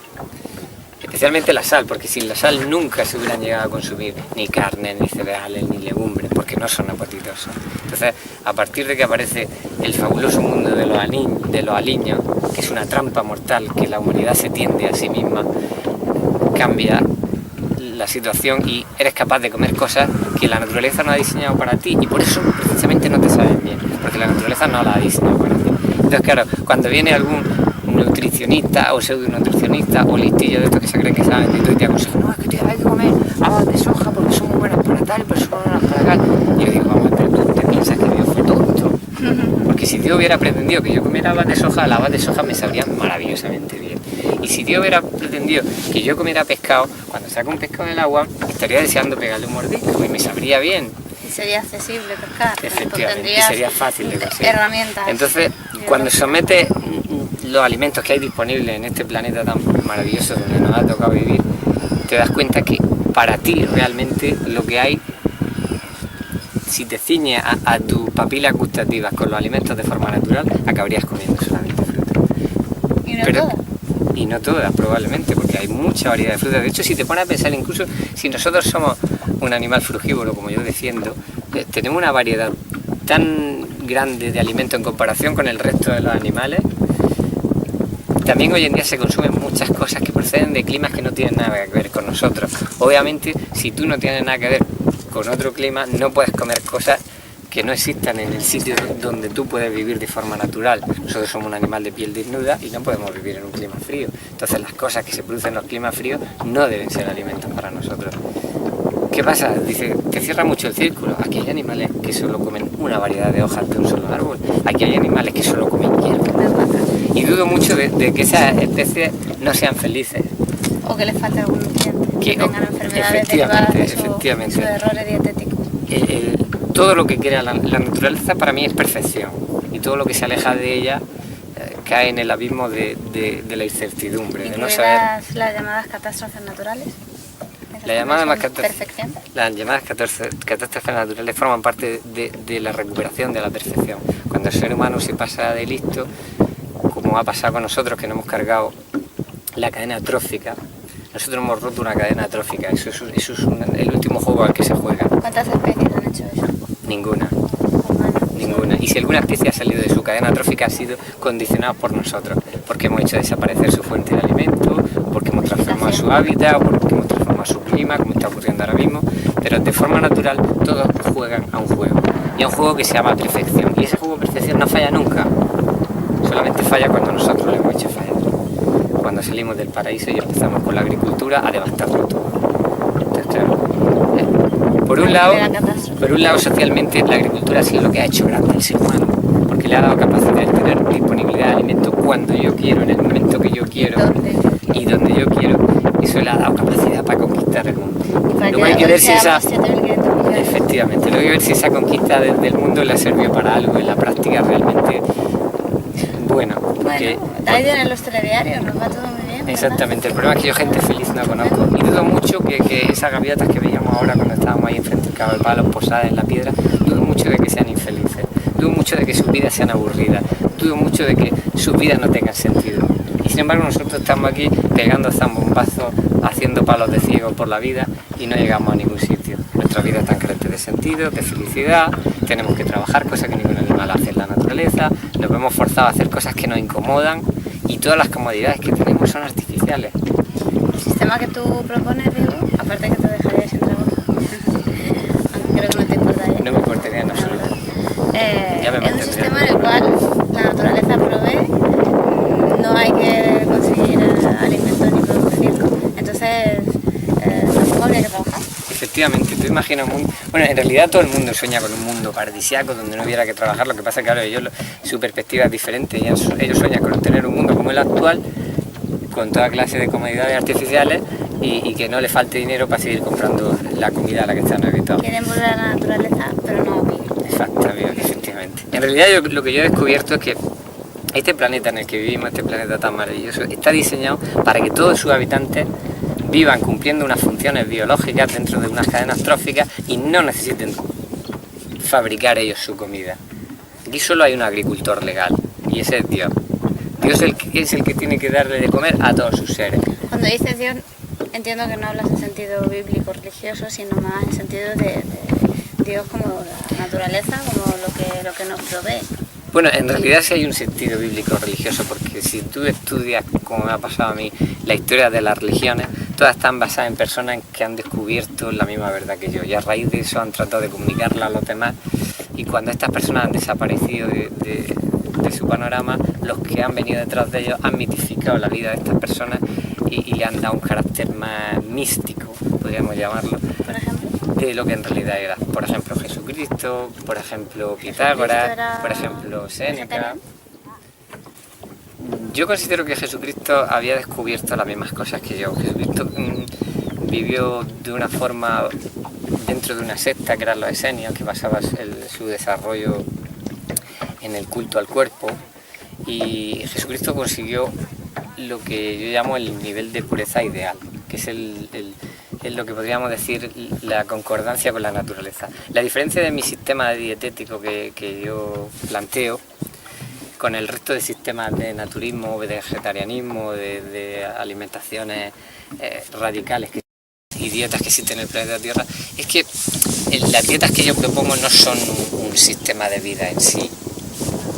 especialmente la sal, porque sin la sal nunca se hubieran llegado a consumir ni carne, ni cereales, ni legumbres, porque no son apetitosos. Entonces, a partir de que aparece el fabuloso mundo de los aliños, que es una trampa mortal que la humanidad se tiende a sí misma, cambia la situación y eres capaz de comer cosas que la naturaleza no ha diseñado para ti y por eso precisamente no te saben bien, porque la naturaleza no la ha diseñado para ti. Entonces, claro, cuando viene algún nutricionista o pseudo-nutricionista o listillo de estos que se creen que saben de todo y te aconsejan, no, es que hay que comer habas de soja porque son muy buenas para tal, pero son buenas para tal. Y yo digo, vamos, pero tú te piensas que Dios fue tonto. Porque si Dios hubiera pretendido que yo comiera habas de soja, las habas de soja me sabrían maravillosamente bien. Y si Dios hubiera pretendido que yo comiera pescado, cuando saco un pescado del agua, estaría deseando pegarle un mordisco y me sabría bien. Y sería accesible pescar. Efectivamente, y sería fácil de conseguir. Herramientas. Entonces, cuando sometes los alimentos que hay disponibles en este planeta tan maravilloso donde nos ha tocado vivir, te das cuenta que para ti realmente lo que hay, si te ciñes a tus papilas gustativas con los alimentos de forma natural, acabarías comiendo solamente fruta. Y no todas. Y no todas, probablemente, porque hay mucha variedad de frutas. De hecho, si te pones a pensar, incluso si nosotros somos un animal frugívoro, como yo defiendo, tenemos una variedad tan grande de alimentos en comparación con el resto de los animales. También hoy en día se consumen muchas cosas que proceden de climas que no tienen nada que ver con nosotros. Obviamente, si tú no tienes nada que ver con otro clima, no puedes comer cosas que no existan en el sitio donde tú puedes vivir de forma natural. Nosotros somos un animal de piel desnuda y no podemos vivir en un clima frío. Entonces las cosas que se producen en los climas fríos no deben ser alimentos para nosotros. ¿Qué pasa? Dice, te cierra mucho el círculo. Aquí hay animales que solo comen una variedad de hojas de un solo árbol. Aquí hay animales que solo comen hierba. Y dudo mucho de que esas especies no sean felices. O que les falte algún nutriente, que tengan enfermedades derivadas de sus errores dietéticos. Todo lo que crea la naturaleza para mí es perfección. Y todo lo que se aleja de ella cae en el abismo de la incertidumbre. De no saber... las llamadas catástrofes naturales. Las llamadas catástrofes naturales forman parte de la recuperación de la perfección. Cuando el ser humano se pasa de listo, como ha pasado con nosotros, que no hemos cargado la cadena trófica, nosotros hemos roto una cadena trófica. Eso es el último juego al que se juega. ¿Cuántas especies han hecho eso? Ninguna. Y si alguna especie ha salido de su cadena trófica ha sido condicionada por nosotros, porque hemos hecho desaparecer su fuente de alimento, porque hemos transformado su hábitat, o porque hemos transformado su clima, como está ocurriendo ahora mismo. Pero de forma natural todos juegan a un juego, y a un juego que se llama perfección, y ese juego de perfección no falla nunca, solamente falla cuando nosotros lo hemos hecho fallar, cuando salimos del paraíso y empezamos con la agricultura a devastarlo todo. Entonces, claro, Por un lado, socialmente, la agricultura ha sido lo que ha hecho grande el ser humano, porque le ha dado capacidad de tener disponibilidad de alimentos cuando yo quiero, en el momento que yo quiero y donde yo quiero. Eso le ha dado capacidad para conquistar el mundo. Luego hay que ver si efectivamente, luego hay que ver si esa conquista del mundo le ha servido para algo en la práctica realmente. Bueno, ahí vienen los telediarios, nos va todo muy bien. Exactamente, el problema es que yo gente feliz no conozco. Y dudo mucho que esas gaviotas que veíamos ahora cuando estábamos ahí enfrente del cabo de palos, posadas en la piedra, dudo mucho de que sean infelices, dudo mucho de que sus vidas sean aburridas, dudo mucho de que sus vidas no tengan sentido. Y sin embargo nosotros estamos aquí pegando zambombazos, haciendo palos de ciego por la vida y no llegamos a ningún sitio. Nuestras vidas están carentes de sentido, de felicidad, tenemos que trabajar, cosas que ningún animal hace en la naturaleza, nos vemos forzados a hacer cosas que nos incomodan y todas las comodidades que tenemos son artificiales. El sistema que tú propones, Diego, aparte que te dejaría sin trabajo, aunque creo que no te importaría. No me importaría en absoluto. Es un sistema en el cual la naturaleza provee, no hay que conseguir alimentos ni producirlos, entonces tampoco habría que trabajar. Efectivamente, tú imaginas un mundo... Bueno, en realidad todo el mundo sueña con un mundo paradisíaco donde no hubiera que trabajar, lo que pasa es que claro, su perspectiva es diferente, ellos sueñan con tener un mundo como el actual, con toda clase de comodidades artificiales y que no le falte dinero para seguir comprando la comida a la que están habituados. Quieren volver a la naturaleza, pero no viven. Exactamente, efectivamente. En realidad lo que yo he descubierto es que este planeta en el que vivimos, este planeta tan maravilloso, está diseñado para que todos sus habitantes vivan cumpliendo unas funciones biológicas dentro de unas cadenas tróficas y no necesiten fabricar ellos su comida. Aquí solo hay un agricultor legal y ese es Dios. Dios es el que tiene que darle de comer a todos sus seres. Cuando dices Dios, entiendo que no hablas en sentido bíblico religioso, sino más en sentido de Dios como la naturaleza, como lo que nos provee. Bueno, en realidad sí hay un sentido bíblico religioso, porque si tú estudias, como me ha pasado a mí, la historia de las religiones, todas están basadas en personas que han descubierto la misma verdad que yo, y a raíz de eso han tratado de comunicarla a los demás, y cuando estas personas han desaparecido de su panorama, los que han venido detrás de ellos han mitificado la vida de estas personas y le han dado un carácter más místico, podríamos llamarlo, por ejemplo, de lo que en realidad era. Por ejemplo, Jesucristo, por ejemplo, Pitágoras, por ejemplo, Séneca. Yo considero que Jesucristo había descubierto las mismas cosas que yo. Jesucristo vivió de una forma dentro de una secta que eran los esenios, que basaba su desarrollo en el culto al cuerpo, y Jesucristo consiguió lo que yo llamo el nivel de pureza ideal, que es lo que podríamos decir la concordancia con la naturaleza. La diferencia de mi sistema dietético que yo planteo con el resto de sistemas de naturismo, de vegetarianismo, de alimentaciones radicales y dietas que existen en el planeta Tierra, es que las dietas que yo propongo no son un sistema de vida en sí,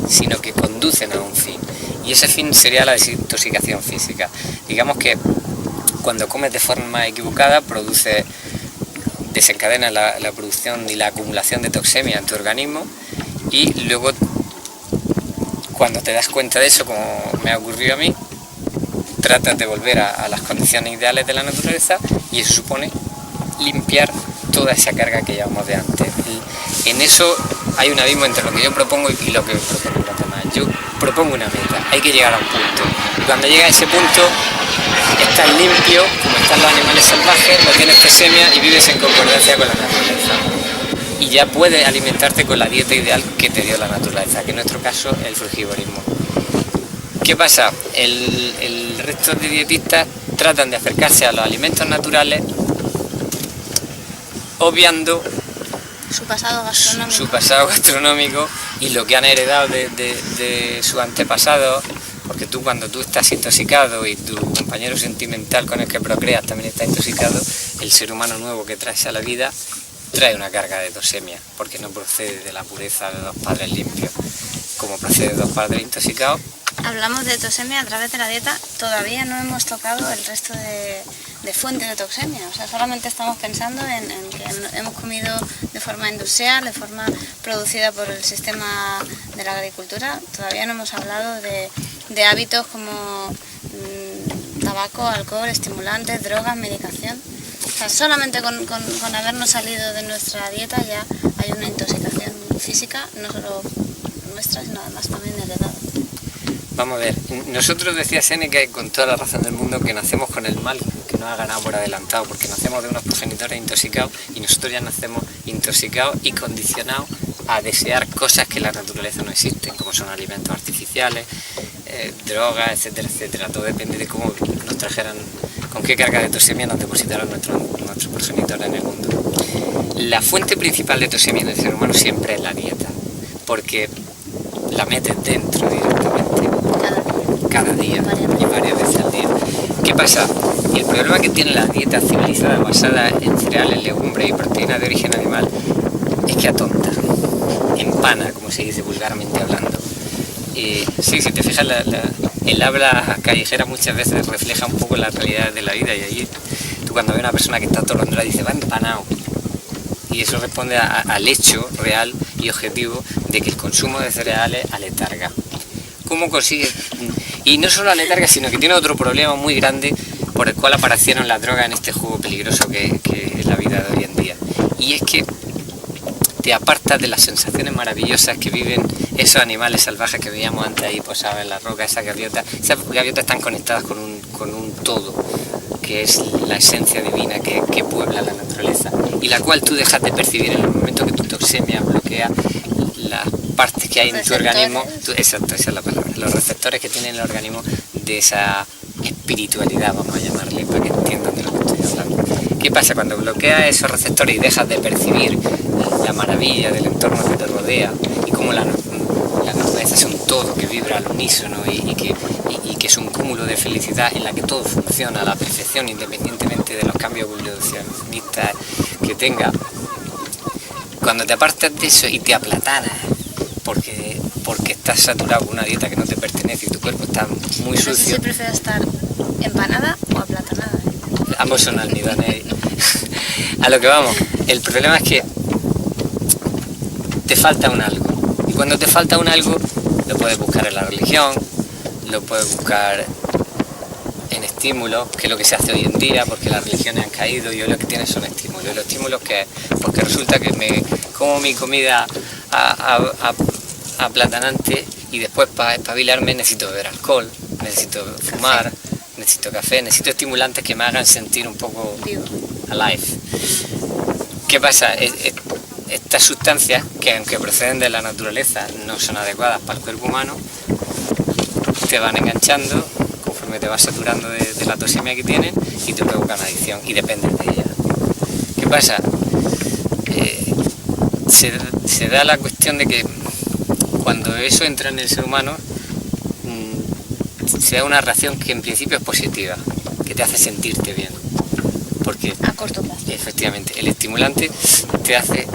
sino que conducen a un fin, y ese fin sería la desintoxicación física. Digamos que cuando comes de forma equivocada desencadena la producción y la acumulación de toxemia en tu organismo, y luego cuando te das cuenta de eso, como me ha ocurrido a mí, tratas de volver a las condiciones ideales de la naturaleza, y eso supone limpiar toda esa carga que llevamos de antes. Y en eso hay un abismo entre lo que yo propongo y lo que proponen los demás. Yo propongo una meta, hay que llegar a un punto, y cuando llega a ese punto estás limpio, como están los animales salvajes, no tienes toxemia y vives en concordancia con la naturaleza. Y ya puedes alimentarte con la dieta ideal que te dio la naturaleza, que en nuestro caso es el frugivorismo. ¿Qué pasa? El resto de dietistas tratan de acercarse a los alimentos naturales obviando su pasado gastronómico y lo que han heredado de sus antepasados, porque cuando tú estás intoxicado y tu compañero sentimental con el que procreas también está intoxicado, el ser humano nuevo que traes a la vida trae una carga de toxemia, porque no procede de la pureza de dos padres limpios, como procede de dos padres intoxicados. Hablamos de toxemia a través de la dieta, todavía no hemos tocado el resto de fuentes de toxemia, o sea, solamente estamos pensando en que hemos comido de forma industrial, de forma producida por el sistema de la agricultura. Todavía no hemos hablado de hábitos como tabaco, alcohol, estimulantes, drogas, medicación. sea, solamente con habernos salido de nuestra dieta ya hay una intoxicación física, no solo nuestra, sino además también heredada. Vamos a ver, nosotros decía Séneca, y con toda la razón del mundo, que nacemos con el mal que nos ha ganado por adelantado, porque nacemos de unos progenitores intoxicados y nosotros ya nacemos intoxicados y condicionados a desear cosas que en la naturaleza no existen, como son alimentos artificiales, drogas, etcétera, etcétera. Todo depende de cómo nos trajeran, con qué carga de toxemia nos depositaron nuestros progenitores en el mundo. La fuente principal de toxemia del ser humano siempre es la dieta, porque la metes dentro directamente cada día y varias veces al día. ¿Qué pasa? El problema que tiene la dieta civilizada basada en cereales, legumbres y proteínas de origen animal es que atonta, empana, como se dice vulgarmente hablando. Y sí, si te fijas, el habla callejera muchas veces refleja un poco la realidad de la vida, y allí tú cuando ves a una persona que está atolondrada dices, va empanado. Y eso responde al hecho real y objetivo de que el consumo de cereales aletarga. ¿Cómo consigue? Y no solo aletarga, sino que tiene otro problema muy grande por el cual aparecieron las drogas en este juego peligroso que es la vida de hoy en día. Y es que te apartas de las sensaciones maravillosas que viven esos animales salvajes que veíamos antes ahí posados en la roca, esas gaviotas. Esas gaviotas están conectadas con un todo, que es la esencia divina que puebla la naturaleza, y la cual tú dejas de percibir en el momento que tu toxemia bloquea las partes que hay en tu organismo. Exacto, esa es la palabra, los receptores que tiene el organismo de esa espiritualidad, vamos a llamarle, para que entiendan de lo que estoy hablando. ¿Qué pasa? Cuando bloqueas esos receptores y dejas de percibir la maravilla del entorno que te rodea, y cómo la naturaleza es un todo que vibra al unísono y que es un cúmulo de felicidad en la que todo funciona a la perfección independientemente de los cambios evolucionistas que tenga. Cuando te apartas de eso y te aplatanas porque estás saturado con una dieta que no te pertenece y tu cuerpo está muy sucio. No sé si prefiero estar empanada o aplatanada. Ambos son almidones. A lo que vamos, el problema es que te falta un algo, y cuando te falta un algo lo puedes buscar en la religión, lo puedes buscar en estímulos, que es lo que se hace hoy en día, porque las religiones han caído y hoy lo que tienes son estímulos. ¿Y los estímulos qué es? Porque resulta que me como mi comida aplatanante y después para espabilarme necesito beber alcohol, necesito fumar, necesito café, necesito estimulantes que me hagan sentir un poco alive. ¿Qué pasa? Estas sustancias, que aunque proceden de la naturaleza, no son adecuadas para el cuerpo humano, te van enganchando conforme te vas saturando de la toxemia que tienen y te provocan adicción y dependes de ella. ¿Qué pasa? Se da la cuestión de que cuando eso entra en el ser humano, se da una reacción que en principio es positiva, que te hace sentirte bien. Porque a corto plazo. Efectivamente, el estimulante te hace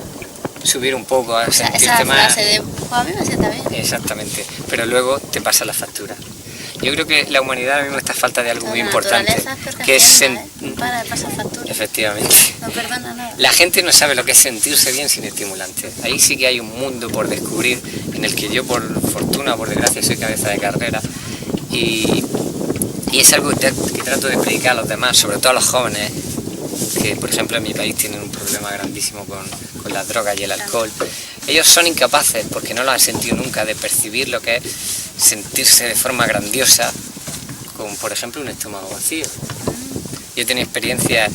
subir un poco, a sentirte esa más. Frase de, a mí me sienta bien. Exactamente, pero luego te pasa la factura. Yo creo que la humanidad ahora mismo está a falta de algo muy importante, que es para de pasar factura. Efectivamente. No perdona nada. La gente no sabe lo que es sentirse bien sin estimulantes. Ahí sí que hay un mundo por descubrir, en el que yo, por fortuna o por desgracia, soy cabeza de carrera, y es algo que trato de predicar a los demás, sobre todo a los jóvenes, que por ejemplo en mi país tienen un problema grandísimo con las drogas y el alcohol. Ellos son incapaces, porque no lo han sentido nunca, de percibir lo que es sentirse de forma grandiosa con, por ejemplo, un estómago vacío. Yo he tenido experiencias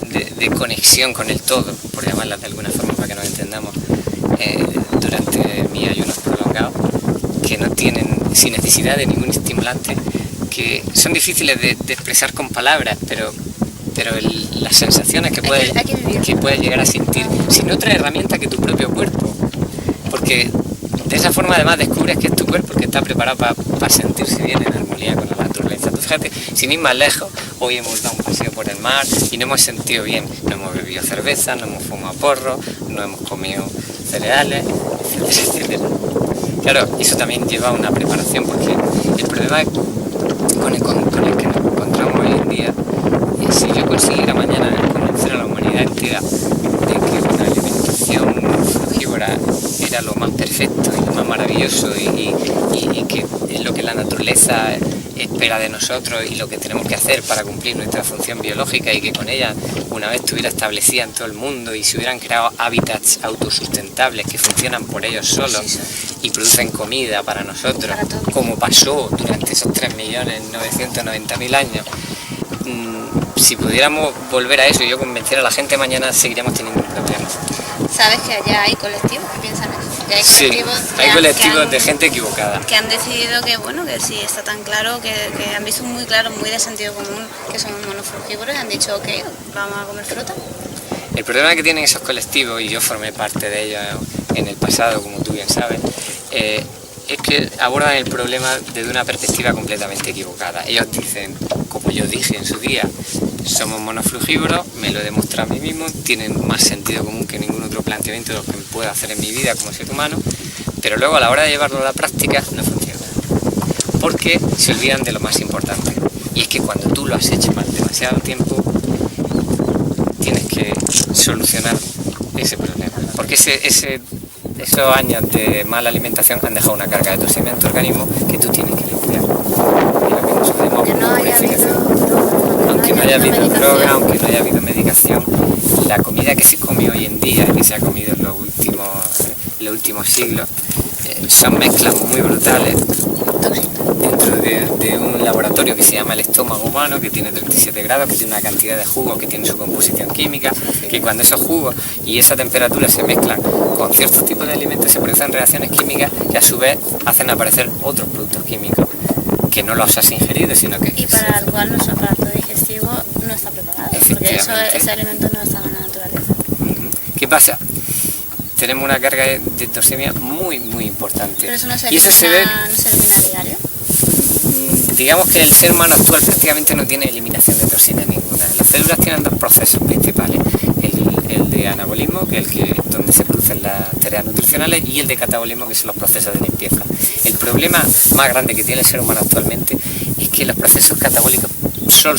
de conexión con el todo, por llamarlas de alguna forma para que nos entendamos, durante mis ayunos prolongados, que no tienen, sin necesidad de ningún estimulante, que son difíciles de expresar con palabras, pero las sensaciones que puedes llegar a sentir sin otra herramienta que tu propio cuerpo, porque de esa forma además descubres que es tu cuerpo el que está preparado para sentirse bien en armonía con la naturaleza. Entonces, fíjate, sin ir más lejos, hoy hemos dado un paseo por el mar y nos hemos sentido bien, no hemos bebido cerveza, no hemos fumado porro, no hemos comido cereales, etcétera, etcétera. Claro, eso también lleva a una preparación, porque el problema con el que nos encontramos hoy en día es si yo consiguiera mañana convencer a la humanidad entera de que una alimentación frugívora era lo más perfecto y lo más maravilloso y que es lo que la naturaleza espera de nosotros y lo que tenemos que hacer para cumplir nuestra función biológica, y que con ella, una vez estuviera establecida en todo el mundo y se hubieran creado hábitats autosustentables que funcionan por ellos solos y producen comida para nosotros, como pasó durante esos 3.990.000 años, si pudiéramos volver a eso y yo convenciera a la gente, mañana seguiríamos teniendo un problema. ¿Sabes que allá hay colectivos que piensan eso? Que hay Sí, colectivos, hay colectivos de gente equivocada. que han decidido que, bueno, que si está tan claro, que han visto muy claro, muy de sentido común, que somos monofrugívoros y han dicho, ok, vamos a comer fruta. El problema que tienen esos colectivos, y yo formé parte de ellos en el pasado, como tú bien sabes, es que abordan el problema desde una perspectiva completamente equivocada. Ellos dicen, como yo dije en su día, somos monofrugívoros, me lo he demostrado a mí mismo, tienen más sentido común que ningún otro planteamiento de lo que pueda hacer en mi vida como ser humano, pero luego a la hora de llevarlo a la práctica no funciona, porque se olvidan de lo más importante, y es que cuando tú lo has hecho más demasiado tiempo, tienes que solucionar ese problema, porque esos años de mala alimentación han dejado una carga de toxina en tu organismo que tú tienes que limpiar. Aunque no haya habido droga, aunque no haya habido medicación, la comida que se come hoy en día, que se ha comido en los últimos siglos, son mezclas muy brutales dentro de un laboratorio que se llama el estómago humano, que tiene 37 grados, que tiene una cantidad de jugos, que tiene su composición química, que cuando esos jugos y esa temperatura se mezclan con ciertos tipos de alimentos se producen reacciones químicas que a su vez hacen aparecer otros productos químicos que no los has ingerido, sino que... Y para el cual nuestro aparato digestivo no está preparado, porque ese alimento no está en la naturaleza. ¿Qué pasa? Tenemos una carga de toxemia muy importante. Pero eso no se y eso se ve, no se elimina a diario. Digamos que el ser humano actual prácticamente no tiene eliminación de toxinas ninguna. Las células tienen dos procesos principales, el de anabolismo, que es donde se producen las tareas nutricionales, y el de catabolismo, que son los procesos de limpieza. El problema más grande que tiene el ser humano actualmente es que los procesos catabólicos solo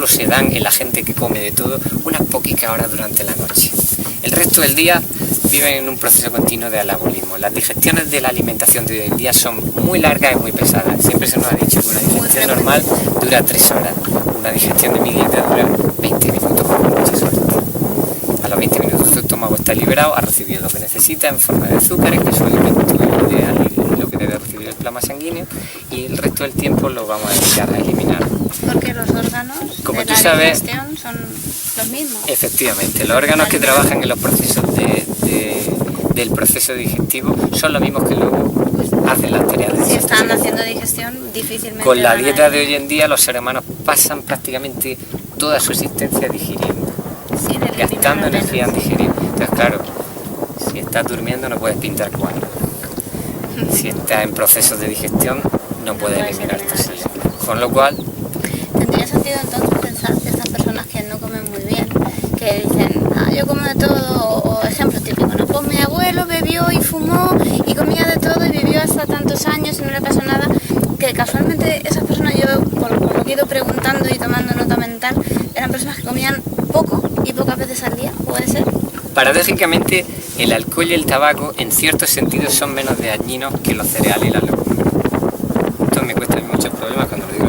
se dan en la gente que come de todo unas poquitas horas durante la noche. El resto del día viven en un proceso continuo de anabolismo. Las digestiones de la alimentación de hoy en día son muy largas y muy pesadas. Siempre se nos ha dicho que una digestión normal dura 3 horas. Una digestión de mi dieta dura 20 minutos con mucha suerte. A los 20 minutos tu estómago está liberado, ha recibido lo que necesita en forma de azúcares, que es su alimento ideal y lo que debe recibir el plasma sanguíneo, y el resto del tiempo lo vamos a dedicar a eliminar. Porque los órganos como de tú la sabes, digestión son los mismos. Efectivamente, los órganos que trabajan en los procesos del proceso digestivo son los mismos que luego hacen las tareas de digestión. Si están haciendo digestión, difícilmente... Con la dieta de hoy en día los seres humanos pasan prácticamente toda su existencia digiriendo, gastando energía en digerir. Entonces claro, si estás durmiendo no puedes pintar cuadros. Si estás en procesos de digestión no puedes eliminar toxinas. Con lo cual... ¿Tendría sentido entonces pensar que estas personas que no comen muy bien, que dicen, yo como de todo, o ejemplo típico, ¿no? Pues mi abuelo bebió y fumó y comía de todo y vivió hasta tantos años y no le pasó nada, que casualmente esas personas, yo por lo que he ido preguntando y tomando nota mental, eran personas que comían poco y pocas veces al día? ¿Puede ser? Paradójicamente, el alcohol y el tabaco en ciertos sentidos son menos dañinos que los cereales y las legumbres. Esto me cuesta muchos problemas cuando lo digo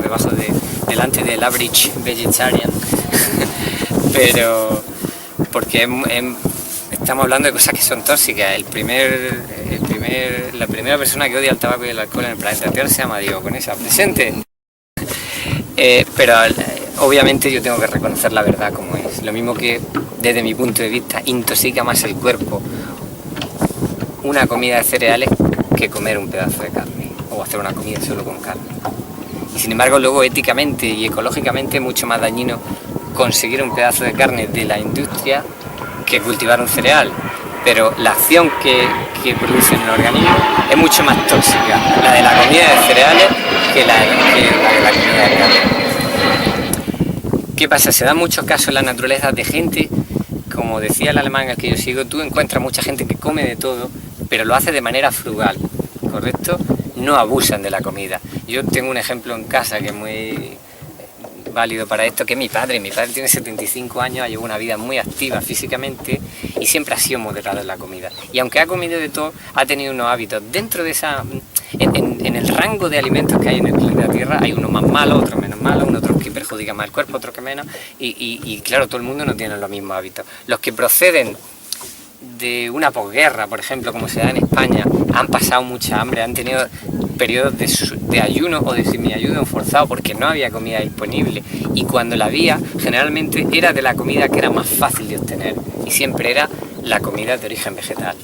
delante del average vegetarian, pero porque estamos hablando de cosas que son tóxicas. La primera persona que odia el tabaco y el alcohol en el planeta Tierra se llama Diego Conesa, presente. Pero obviamente yo tengo que reconocer la verdad como es. Lo mismo que desde mi punto de vista intoxica más el cuerpo una comida de cereales que comer un pedazo de carne o hacer una comida solo con carne. Y sin embargo luego éticamente y ecológicamente es mucho más dañino conseguir un pedazo de carne de la industria que cultivar un cereal. Pero la acción que produce en el organismo es mucho más tóxica, la de la comida de cereales, que la de la comida de carne. ¿Qué pasa? Se dan muchos casos en la naturaleza de gente, como decía el alemán al que yo sigo, tú encuentras mucha gente que come de todo, pero lo hace de manera frugal, ¿correcto? No abusan de la comida. Yo tengo un ejemplo en casa que es muy válido para esto, que mi padre tiene 75 años, ha llevado una vida muy activa físicamente y siempre ha sido moderado en la comida. Y aunque ha comido de todo, ha tenido unos hábitos dentro de esa... En en el rango de alimentos que hay en el planeta Tierra hay unos más malos, otros menos malos, otros que perjudican más el cuerpo, otros que menos, y claro, todo el mundo no tiene los mismos hábitos. Los que proceden de una posguerra, por ejemplo, como se da en España, han pasado mucha hambre, han tenido periodos de ayuno o de semiayuno forzado porque no había comida disponible, y cuando la había, generalmente era de la comida que era más fácil de obtener, y siempre era la comida de origen vegetal,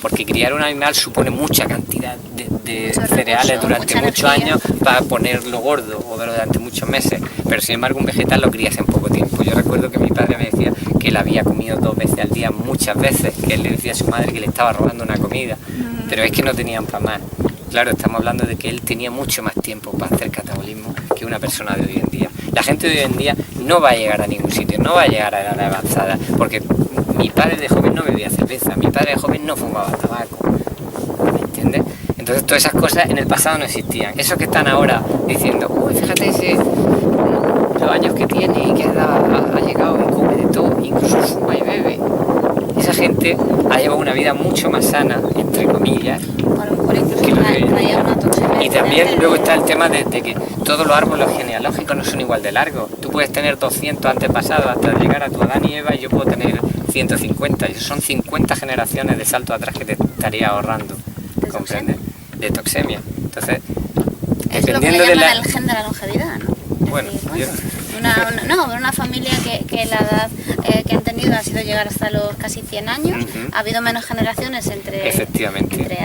porque criar un animal supone mucha cantidad de cereales durante muchos años para ponerlo gordo o durante muchos meses, pero sin embargo un vegetal lo crías en poco tiempo. Yo recuerdo que mi padre me decía que él había comido 2 veces al día muchas veces, que él le decía a su madre que le estaba robando una comida, pero es que no tenían para más. Claro, estamos hablando de que él tenía mucho más tiempo para hacer catabolismo que una persona de hoy en día. La gente de hoy en día no va a llegar a ningún sitio, no va a llegar a edad avanzada, porque mi padre de joven no bebía cerveza, mi padre de joven no fumaba tabaco, ¿me entiendes? Entonces todas esas cosas en el pasado no existían. Esos que están ahora diciendo, uy, fíjate los años que tiene y que ha llegado y come de todo, incluso fuma y bebe. Esa gente ha llevado una vida mucho más sana, entre comillas, que lo que... Y también luego está el tema de que todos los árboles genealógicos no son igual de largos. Tú puedes tener 200 antepasados hasta llegar a tu Adán y Eva, y yo puedo tener 150. Y eso son 50 generaciones de salto atrás que te estaría ahorrando, ¿comprendes? De toxemia. Entonces, es dependiendo lo que le llaman el gen de la longevidad, ¿no? Bueno, decir, una familia que la edad que han tenido ha sido llegar hasta los casi 100 años, ha habido menos generaciones entre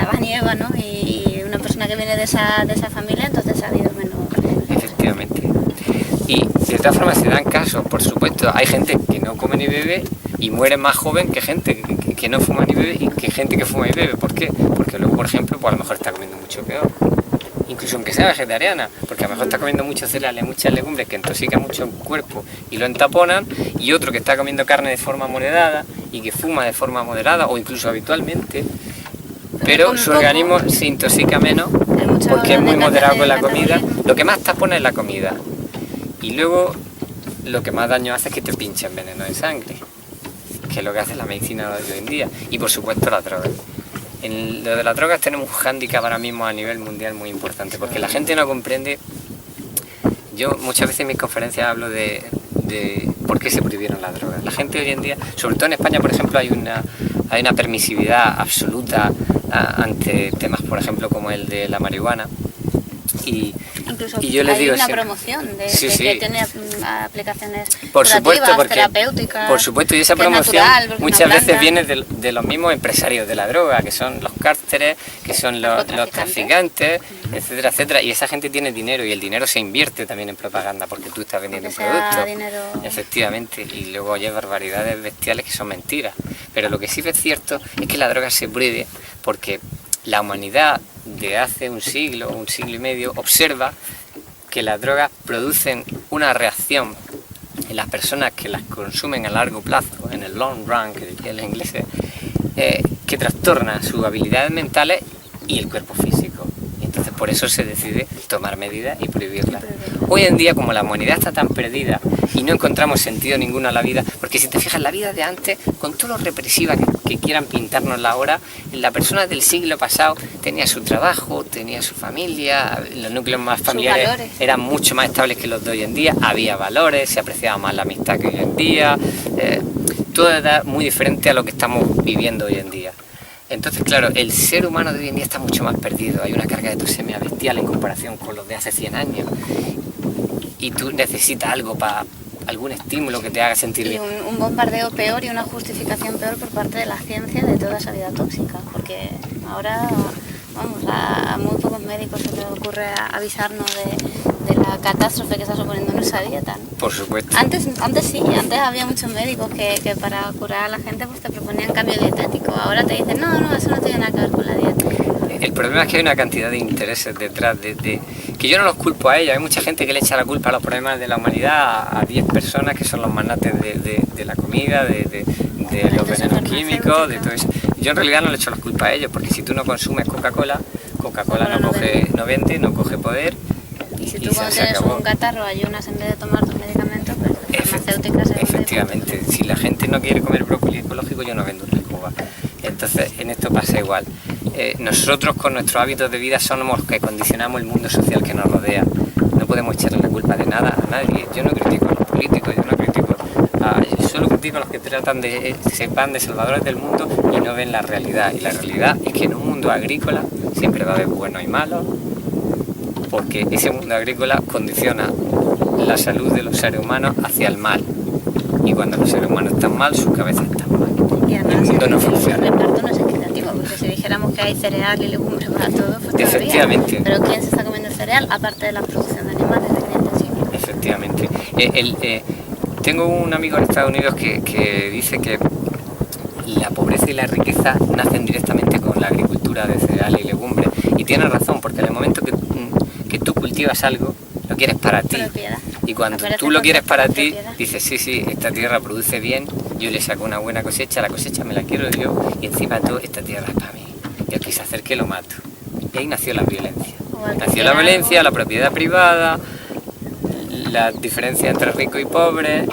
Adán y Eva, ¿no? Y una persona que viene de esa familia, entonces ha habido menos. Efectivamente. Y de todas formas se dan casos, por supuesto, hay gente que no come ni bebe y muere más joven que gente que no fuma ni bebe y que gente que fuma y bebe. ¿Por qué? Porque luego, por ejemplo, pues a lo mejor está comiendo mucho peor. Incluso aunque sea vegetariana, porque a lo mejor está comiendo muchos cereales, muchas legumbres que intoxican mucho el cuerpo y lo entaponan, y otro que está comiendo carne de forma moderada y que fuma de forma moderada o incluso habitualmente, pero su organismo se intoxica menos porque es muy moderado con la comida. Lo que más tapona es la comida, y luego lo que más daño hace es que te pinchen veneno de sangre, que es lo que hace la medicina de hoy en día, y por supuesto la droga. En lo de las drogas tenemos un hándicap ahora mismo a nivel mundial muy importante, porque la gente no comprende. Yo muchas veces en mis conferencias hablo de por qué se prohibieron las drogas. La gente hoy en día, sobre todo en España, por ejemplo, hay una permisividad absoluta ante temas, por ejemplo, como el de la marihuana. Incluso y yo les digo, una promoción de que tiene aplicaciones terapéuticas. Por supuesto, y esa promoción natural, muchas veces viene de los mismos empresarios de la droga, que son los cárteles, que son los traficantes, etcétera, etcétera. Y esa gente tiene dinero, y el dinero se invierte también en propaganda, porque tú estás vendiendo un producto. Efectivamente, y luego hay barbaridades bestiales que son mentiras. Pero lo que sí es cierto es que la droga se prohíbe porque la humanidad de hace un siglo y medio observa que las drogas producen una reacción en las personas que las consumen a largo plazo, en el long run, que diría el inglés, que trastorna sus habilidades mentales y el cuerpo físico. Y entonces por eso se decide tomar medidas y prohibirlas. Hoy en día, como la humanidad está tan perdida y no encontramos sentido ninguno a la vida, porque si te fijas, la vida de antes, con todo lo represiva que quieran pintarnos la hora, la persona del siglo pasado tenía su trabajo, tenía su familia, los núcleos más familiares eran mucho más estables que los de hoy en día, había valores, se apreciaba más la amistad que hoy en día, todo era muy diferente a lo que estamos viviendo hoy en día. Entonces, claro, el ser humano de hoy en día está mucho más perdido, hay una carga de toxemia bestial en comparación con los de hace 100 años, y tú necesitas algo para algún estímulo que te haga sentir bien. Y un bombardeo peor y una justificación peor por parte de la ciencia de toda esa vida tóxica, porque ahora, vamos, a muy pocos médicos se les ocurre avisarnos de la catástrofe que está suponiendo nuestra dieta, ¿no? Por supuesto. Antes sí, antes había muchos médicos que para curar a la gente pues te proponían cambio dietético, ahora te dicen no, eso no tiene nada que ver con la dieta. El problema es que hay una cantidad de intereses detrás que yo no los culpo a ellos. Hay mucha gente que le echa la culpa a los problemas de la humanidad a 10 personas que son los magnates de la comida, de los venenos químicos, de todo eso. Yo en realidad no le echo la culpa a ellos, porque si tú no consumes Coca-Cola no vende, no coge poder. Y si tú cuando tienes un catarro ayunas en vez de tomar tus medicamentos, pues las farmacéuticas... Efectivamente, si la gente no quiere comer brócoli ecológico, yo no vendo lechuga. Entonces, en esto pasa igual. Nosotros con nuestros hábitos de vida somos los que condicionamos el mundo social que nos rodea. No podemos echarle la culpa de nada a nadie. Yo no critico a los políticos, yo no critico yo solo critico a los que tratan de se van de salvadores del mundo y no ven la realidad. Y la realidad es que en un mundo agrícola siempre va a haber buenos y malos, porque ese mundo agrícola condiciona la salud de los seres humanos hacia el mal. Y cuando los seres humanos están mal, sus cabezas están mal. Y además, el mundo no funciona. El reparto no es equitativo, porque si dijéramos que hay cereal y legumbres para todo, pues todavía. Efectivamente. Pero ¿quién se está comiendo el cereal aparte de la producción de animales de alimentación? Efectivamente. Tengo un amigo en Estados Unidos que dice que la pobreza y la riqueza nacen directamente con la agricultura de cereales y legumbres. Y tiene razón, porque en el momento que tú cultivas algo, lo quieres para ti. Propiedad. Y cuando tú lo quieres para ti, dices, sí, esta tierra produce bien, yo le saco una buena cosecha, la cosecha me la quiero yo, y encima todo, esta tierra es para mí. Y el que se acerque lo mato. Y ahí nació la violencia. Nació la violencia, la propiedad privada, la diferencia entre rico y pobre,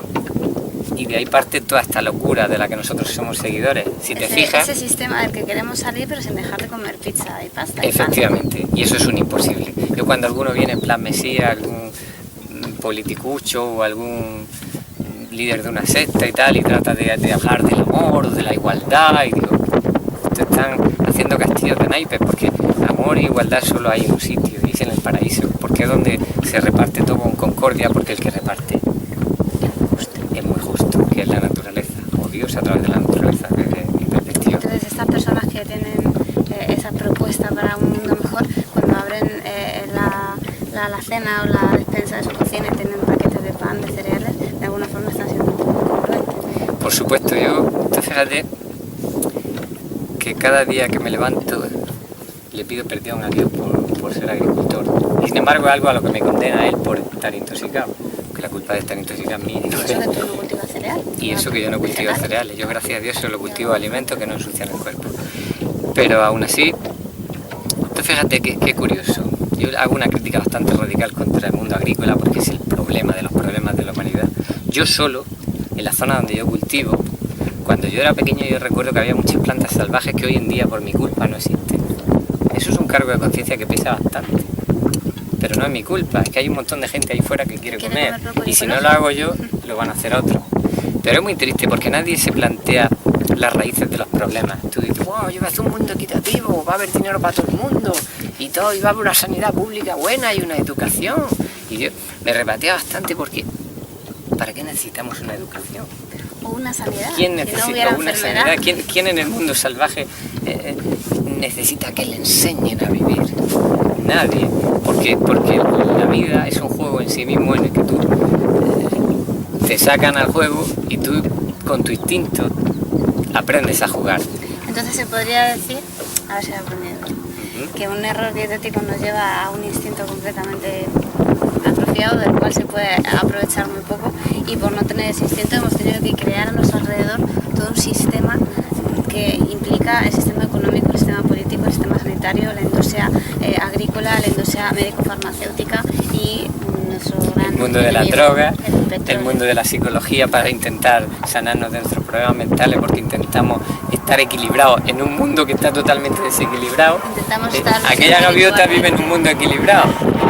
y de ahí parte toda esta locura de la que nosotros somos seguidores. Si te fijas, ese sistema del que queremos salir, pero sin dejar de comer pizza y pasta. Efectivamente, y eso es un imposible. Yo cuando alguno viene en plan mesías, algún politicucho o algún líder de una secta y tal, y trata de hablar del amor o de la igualdad, y digo, te están haciendo castillos de naipes, porque amor e igualdad solo hay en un sitio, y es en el paraíso, porque es donde se reparte todo con concordia, porque el que reparte es muy justo, que es la naturaleza, o Dios a través de la naturaleza, desde mi perspectiva. Entonces estas personas que tienen esa propuesta para un mundo mejor, cuando abren la alacena o la despensa de su cocina y tienen paquetes de pan, de cereales, de alguna forma están siendo un poco congruentes. Por supuesto, tú fíjate que cada día que me levanto le pido perdón a Dios por ser agricultor. Y sin embargo es algo a lo que me condena él por estar intoxicado. Que la culpa de estar intoxicado es mía. Y eso que tú no cultivas cereal. Y eso que yo no cultivo cereales. Yo, gracias a Dios, solo cultivo alimentos que no ensucian el cuerpo. Pero aún así, tú fíjate qué curioso. Yo hago una crítica bastante radical contra el mundo agrícola porque es el problema de los problemas de la humanidad. Yo solo, en la zona donde yo cultivo, cuando yo era pequeño yo recuerdo que había muchas plantas salvajes que hoy en día por mi culpa no existen. Eso es un cargo de conciencia que pesa bastante. Pero no es mi culpa, es que hay un montón de gente ahí fuera que quiere comer. Y si no lo hago yo, lo van a hacer otros. Pero es muy triste porque nadie se plantea las raíces de los problemas. Tú dices, wow, yo voy a hacer un mundo equitativo, va a haber dinero para todo el mundo, y todo, y va a haber una sanidad pública buena y una educación. Y yo me rebatea bastante porque, ¿para qué necesitamos una educación? O una sanidad. ¿Quién necesita una sanidad? ¿Quién en el mundo salvaje necesita que le enseñen a vivir? Nadie. Porque la vida es un juego en sí mismo en el que tú te sacan al juego y tú con tu instinto aprendes a jugar. Entonces se podría decir, a ver si he aprendido, que un error dietético nos lleva a un instinto completamente apropiado del cual se puede aprovechar muy poco, y por no tener ese instinto hemos tenido que crear a nuestro alrededor todo un sistema que implica el sistema económico, el sistema político, el sistema sanitario, la industria agrícola, la industria médico-farmacéutica y nuestro gran... El mundo de la droga, el mundo de la psicología para intentar sanarnos de nuestros problemas mentales, porque intentamos estar equilibrados en un mundo que está totalmente desequilibrado. Intentamos estar aquella gaviota vive en un mundo equilibrado,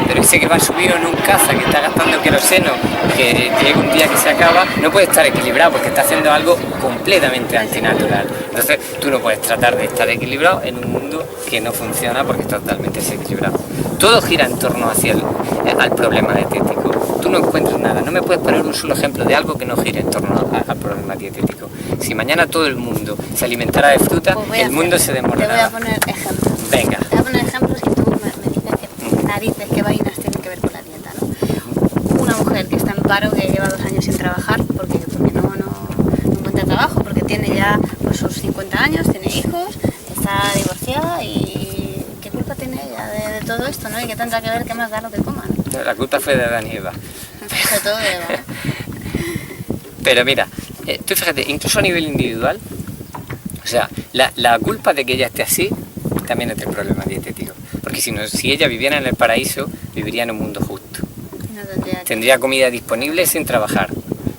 pero ese que va subido en un caza que está gastando queroseno, que llega un día que se acaba, no puede estar equilibrado porque está haciendo algo completamente antinatural. Entonces tú no puedes tratar de estar equilibrado en un mundo que no funciona porque está totalmente desequilibrado. Todo gira en torno al problema dietético. Tú no encuentras nada, no me puedes poner un solo ejemplo de algo que no gire en torno al problema dietético. Si mañana todo el mundo se alimentara de fruta, pues el mundo se desmoronará. Te voy a poner ejemplos. Venga. Te voy a poner ejemplos y tú me dices qué narices, qué vainas tienen que ver con la dieta, ¿no? Una mujer que está en paro, que lleva 2 años sin trabajar porque no encuentra trabajo, porque tiene ya pues, sus 50 años, tiene hijos, está divorciada y ¿qué culpa tiene ella de todo esto, no? Y qué tendrá que ver qué más da lo que coman. La culpa fue de Adán y Eva. Sobre todo de Eva. Pero mira, tú fíjate, incluso a nivel individual, o sea, la culpa de que ella esté así también es del problema dietético. Porque si ella viviera en el paraíso, viviría en un mundo justo. Tendría comida disponible sin trabajar.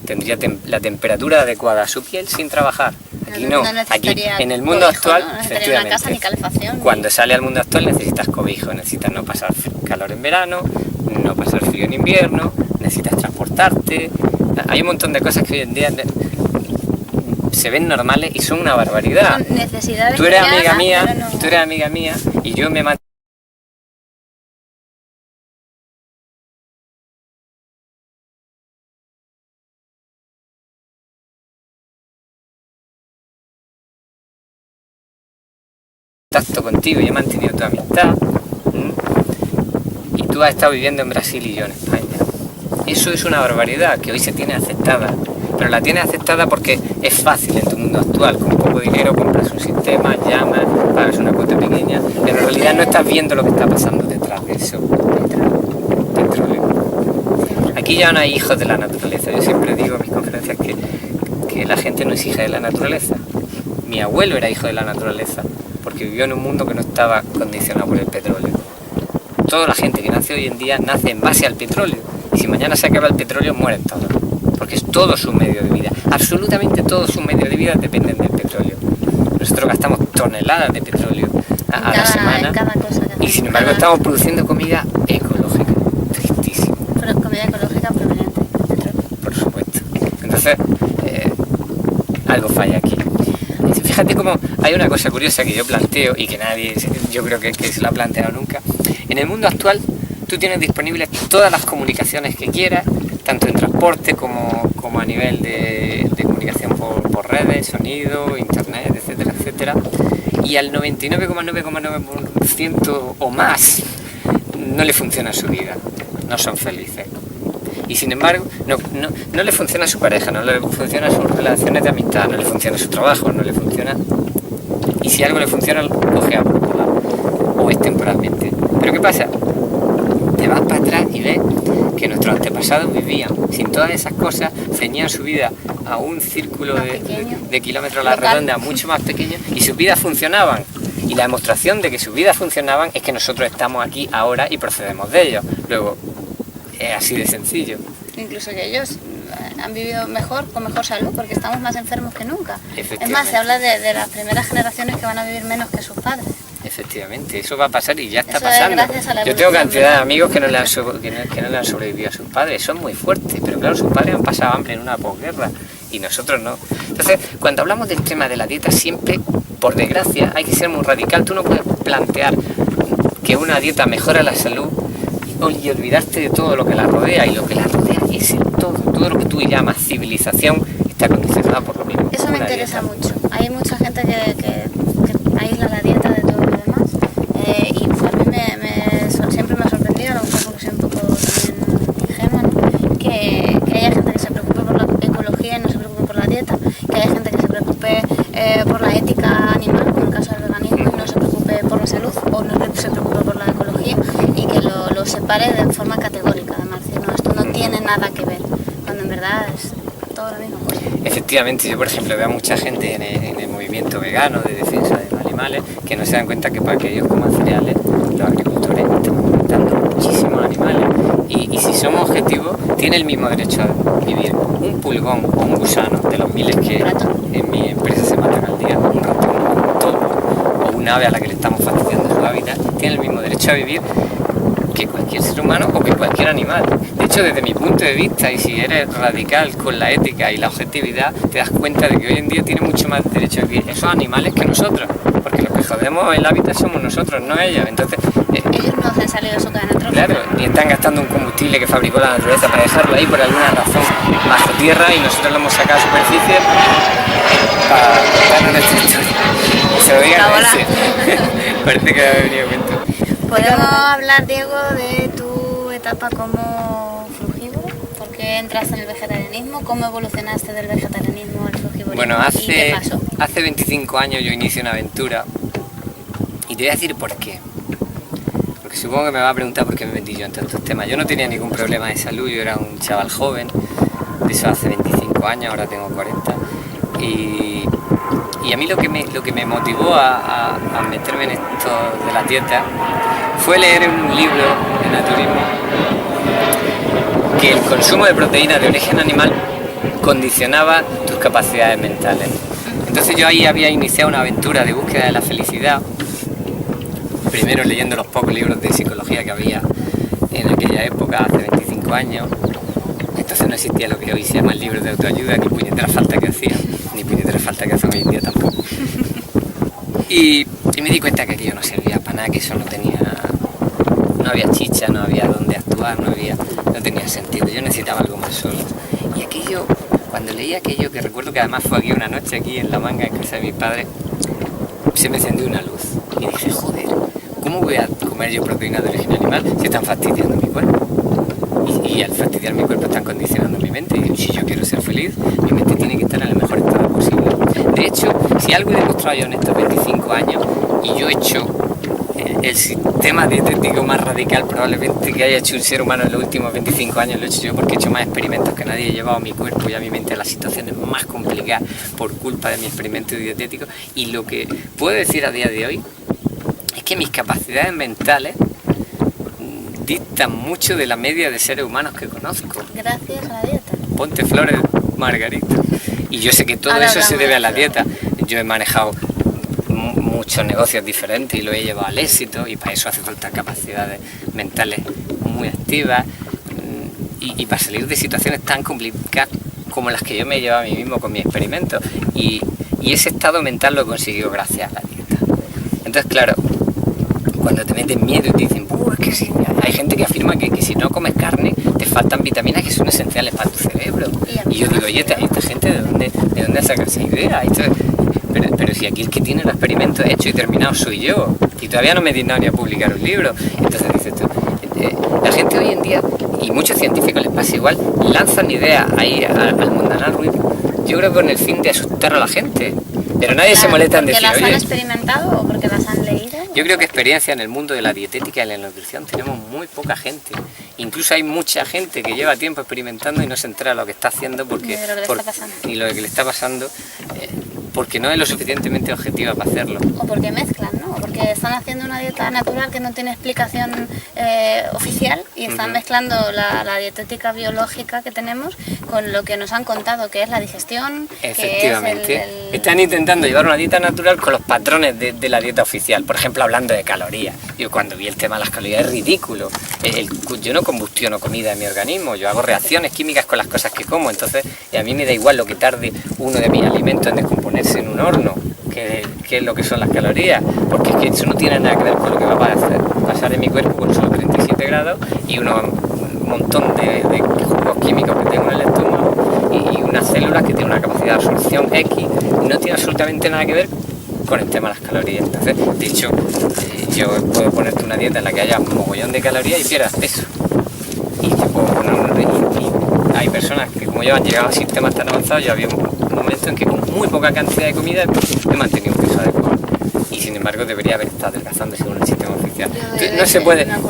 Tendría la temperatura adecuada a su piel sin trabajar. Aquí no, aquí necesitaría en el mundo cobijo, actual, ¿no? No necesitaría una casa ni calefacción. cuando sale al mundo actual necesitas cobijo, necesitas no pasar calor en verano, no pasar frío en invierno, necesitas transportarte. Hay un montón de cosas que hoy en día se ven normales y son una barbaridad. Son necesidades. Tú eres amiga mía, pero no... tú eres amiga mía y yo me contacto contigo y he mantenido tu amistad. Y tú has estado viviendo en Brasil y yo en España. Eso es una barbaridad que hoy se tiene aceptada, pero la tienes aceptada porque es fácil en tu mundo actual. Con poco dinero compras un sistema, llamas, pagas una cuota pequeña, pero en realidad no estás viendo lo que está pasando detrás de eso. Petróleo. Aquí ya no hay hijos de la naturaleza. Yo siempre digo en mis conferencias que la gente no es hija de la naturaleza. Mi abuelo era hijo de la naturaleza porque vivió en un mundo que no estaba condicionado por el petróleo. Toda la gente que nace hoy en día nace en base al petróleo. Y si mañana se acaba el petróleo, mueren todos. Porque es todo su medio de vida. Absolutamente todo su medio de vida dependen del petróleo. Nosotros gastamos toneladas de petróleo a la semana. Y sin embargo estamos produciendo comida ecológica. Tristísimo. Pero comida ecológica proveniente del petróleo. Por supuesto. Entonces, algo falla aquí. Fíjate cómo hay una cosa curiosa que yo planteo y que nadie, yo creo que se la ha planteado nunca. En el mundo actual tú tienes disponibles todas las comunicaciones que quieras, tanto en transporte como a nivel de comunicación por redes, sonido, internet, etcétera, etcétera. Y al 99,9% o más no le funciona su vida, no son felices. Y sin embargo, no le funciona a su pareja, no le funciona a sus relaciones de amistad, no le funciona a su trabajo, no le funciona. Y si algo le funciona, lo cogea por otro lado. O es temporalmente. Pero ¿qué pasa? Te vas para atrás y ves que nuestros antepasados vivían sin todas esas cosas, ceñían su vida a un círculo de kilómetros a la redonda mucho más pequeño y sus vidas funcionaban. Y la demostración de que sus vidas funcionaban es que nosotros estamos aquí ahora y procedemos de ellos. Luego, es así de sencillo. Incluso que ellos han vivido mejor, con mejor salud, porque estamos más enfermos que nunca. Es más, se habla de las primeras generaciones que van a vivir menos que sus padres. Efectivamente, eso va a pasar y ya está eso pasando. Yo tengo cantidad de amigos que no le han sobrevivido a sus padres, son muy fuertes, pero claro, sus padres han pasado hambre en una posguerra y nosotros no. Entonces, cuando hablamos del tema de la dieta, siempre, por desgracia, hay que ser muy radical. Tú no puedes plantear que una dieta mejora la salud y olvidarte de todo lo que la rodea, y lo que la rodea es el todo lo que tú llamas civilización está condicionada por lo mismo. Eso me interesa mucho. Hay mucha gente que aísla la dieta de todo lo demás, y pues a mí siempre me ha sorprendido, a lo mejor porque soy un poco también ingenua, ¿no? que haya gente que se preocupe por la ecología y no se preocupe por la dieta, que haya gente que se preocupe por la ética animal, como en el caso del veganismo, y no se preocupe por la salud, o no se preocupe por la ecología, y que lo separe de forma categórica, además, decir, no, esto no tiene nada que ver, cuando en verdad es todo lo mismo. Efectivamente, yo por ejemplo veo a mucha gente en el movimiento vegano de defensa de los animales que no se dan cuenta que para que ellos coman cereales, los agricultores estamos matando muchísimos animales. Y si somos objetivos, tiene el mismo derecho a vivir un pulgón o un gusano de los miles que en mi empresa se matan al día, un ratón, un topo o un ave a la que le estamos fastidiando su hábitat, tiene el mismo derecho a vivir que cualquier ser humano o que cualquier animal. De hecho, desde mi punto de vista, y si eres radical con la ética y la objetividad, te das cuenta de que hoy en día tiene mucho más derecho a vivir esos animales que nosotros, porque los que jodemos el hábitat somos nosotros, no ellos. Entonces, ellos no se han salido de su cadena trófica. Claro, y están gastando un combustible que fabricó la naturaleza para dejarlo ahí por alguna razón bajo tierra, y nosotros lo hemos sacado a superficie para contarnos nuestra historia. Se lo digan a ese. Parece que ha venido cuento. ¿Podemos hablar, Diego, de tu etapa como frugívoro? ¿Por qué entraste en el vegetarianismo? ¿Cómo evolucionaste del vegetarianismo al frugívorismo? Bueno, ¿Y qué pasó? hace 25 años yo inicié una aventura, y te voy a decir por qué. Porque supongo que me va a preguntar por qué me metí yo en estos temas. Yo no tenía ningún problema de salud, yo era un chaval joven, de eso hace 25 años, ahora tengo 40. Y a mí lo que me motivó a meterme en esto de la dieta fue leer en un libro de naturismo que el consumo de proteínas de origen animal condicionaba tus capacidades mentales. Entonces yo ahí había iniciado una aventura de búsqueda de la felicidad, primero leyendo los pocos libros de psicología que había en aquella época, hace 25 años. Entonces no existía lo que hoy se llama el libro de autoayuda, ni puñetera falta que hacía, ni puñetera falta que hace hoy en día tampoco. Y me di cuenta que aquello no servía para nada, que eso no había chicha, no había dónde actuar, no tenía sentido. Yo necesitaba algo más solo. Y aquello, cuando leí aquello, que recuerdo que además fue aquí una noche, aquí en La Manga, en casa de mis padres, se me encendió una luz. Y dije, joder, ¿cómo voy a comer yo proteínas de origen animal si están fastidiando mi cuerpo? Y al fastidiar mi cuerpo están condicionando mi mente. Y si yo quiero ser feliz, mi mente tiene que estar en el mejor estado posible. De hecho, si algo he demostrado yo en estos 25 años, y yo he hecho el sistema dietético más radical probablemente que haya hecho un ser humano en los últimos 25 años, lo he hecho yo porque he hecho más experimentos que nadie, he llevado a mi cuerpo y a mi mente a las situaciones más complicadas por culpa de mi experimento dietético. Y lo que puedo decir a día de hoy es que mis capacidades mentales dictan mucho de la media de seres humanos que conozco. Gracias a la dieta. Ponte flores, Margarita. Y yo sé que todo eso se debe a la dieta. Yo he manejado muchos negocios diferentes y lo he llevado al éxito, y para eso hace falta capacidades mentales muy activas, y para salir de situaciones tan complicadas como las que yo me he llevado a mí mismo con mi experimento, y ese estado mental lo he conseguido gracias a la dieta. Entonces, claro, cuando te meten miedo y te dicen, es que si hay gente que afirma que si no comes carne te faltan vitaminas que son esenciales para tu cerebro, y yo digo, oye, esta gente ¿de dónde ha sacado esa idea? Pero si aquí el que tiene el experimento hecho y terminado soy yo, y todavía no me he dignado ni a publicar un libro. Entonces dices tú, la gente hoy en día, y muchos científicos les pasa igual, lanzan ideas ahí al mundanal ruido, yo creo que con el fin de asustar a la gente, pero nadie se molesta en decir, ¿porque las oye, han experimentado o porque las han leído? yo creo que experiencia en el mundo de la dietética y la nutrición tenemos muy poca gente. Incluso hay mucha gente que lleva tiempo experimentando y no se entera de lo que está haciendo ni lo que le está pasando, porque no es lo suficientemente objetiva para hacerlo. O porque mezclan, ¿no? O porque están haciendo una dieta natural que no tiene explicación oficial, y están mezclando la dietética biológica que tenemos con lo que nos han contado, que es la digestión. Efectivamente. Que es Están intentando llevar una dieta natural con los patrones de la dieta oficial. Por ejemplo, hablando de calorías. Yo cuando vi el tema de las calorías es ridículo. Yo no combustiono comida en mi organismo, yo hago reacciones químicas con las cosas que como. Entonces, a mí me da igual lo que tarde uno de mis alimentos en descomponerse en un horno, que es lo que son las calorías, porque es que eso no tiene nada que ver con lo que va a pasar en mi cuerpo con solo 37 grados y un montón de jugos químicos que tengo en el estómago y unas células que tienen una capacidad de absorción X. No tiene absolutamente nada que ver con el tema de las calorías. Entonces, de hecho, yo puedo ponerte una dieta en la que haya un mogollón de calorías y pierdas peso. Y te puedo poner y hay personas que, como yo, han llegado a sistemas tan avanzados. Yo había un momento en que con muy poca cantidad de comida he mantenido un peso adecuado, y sin embargo debería haber estado adelgazando según el sistema oficial. Entonces,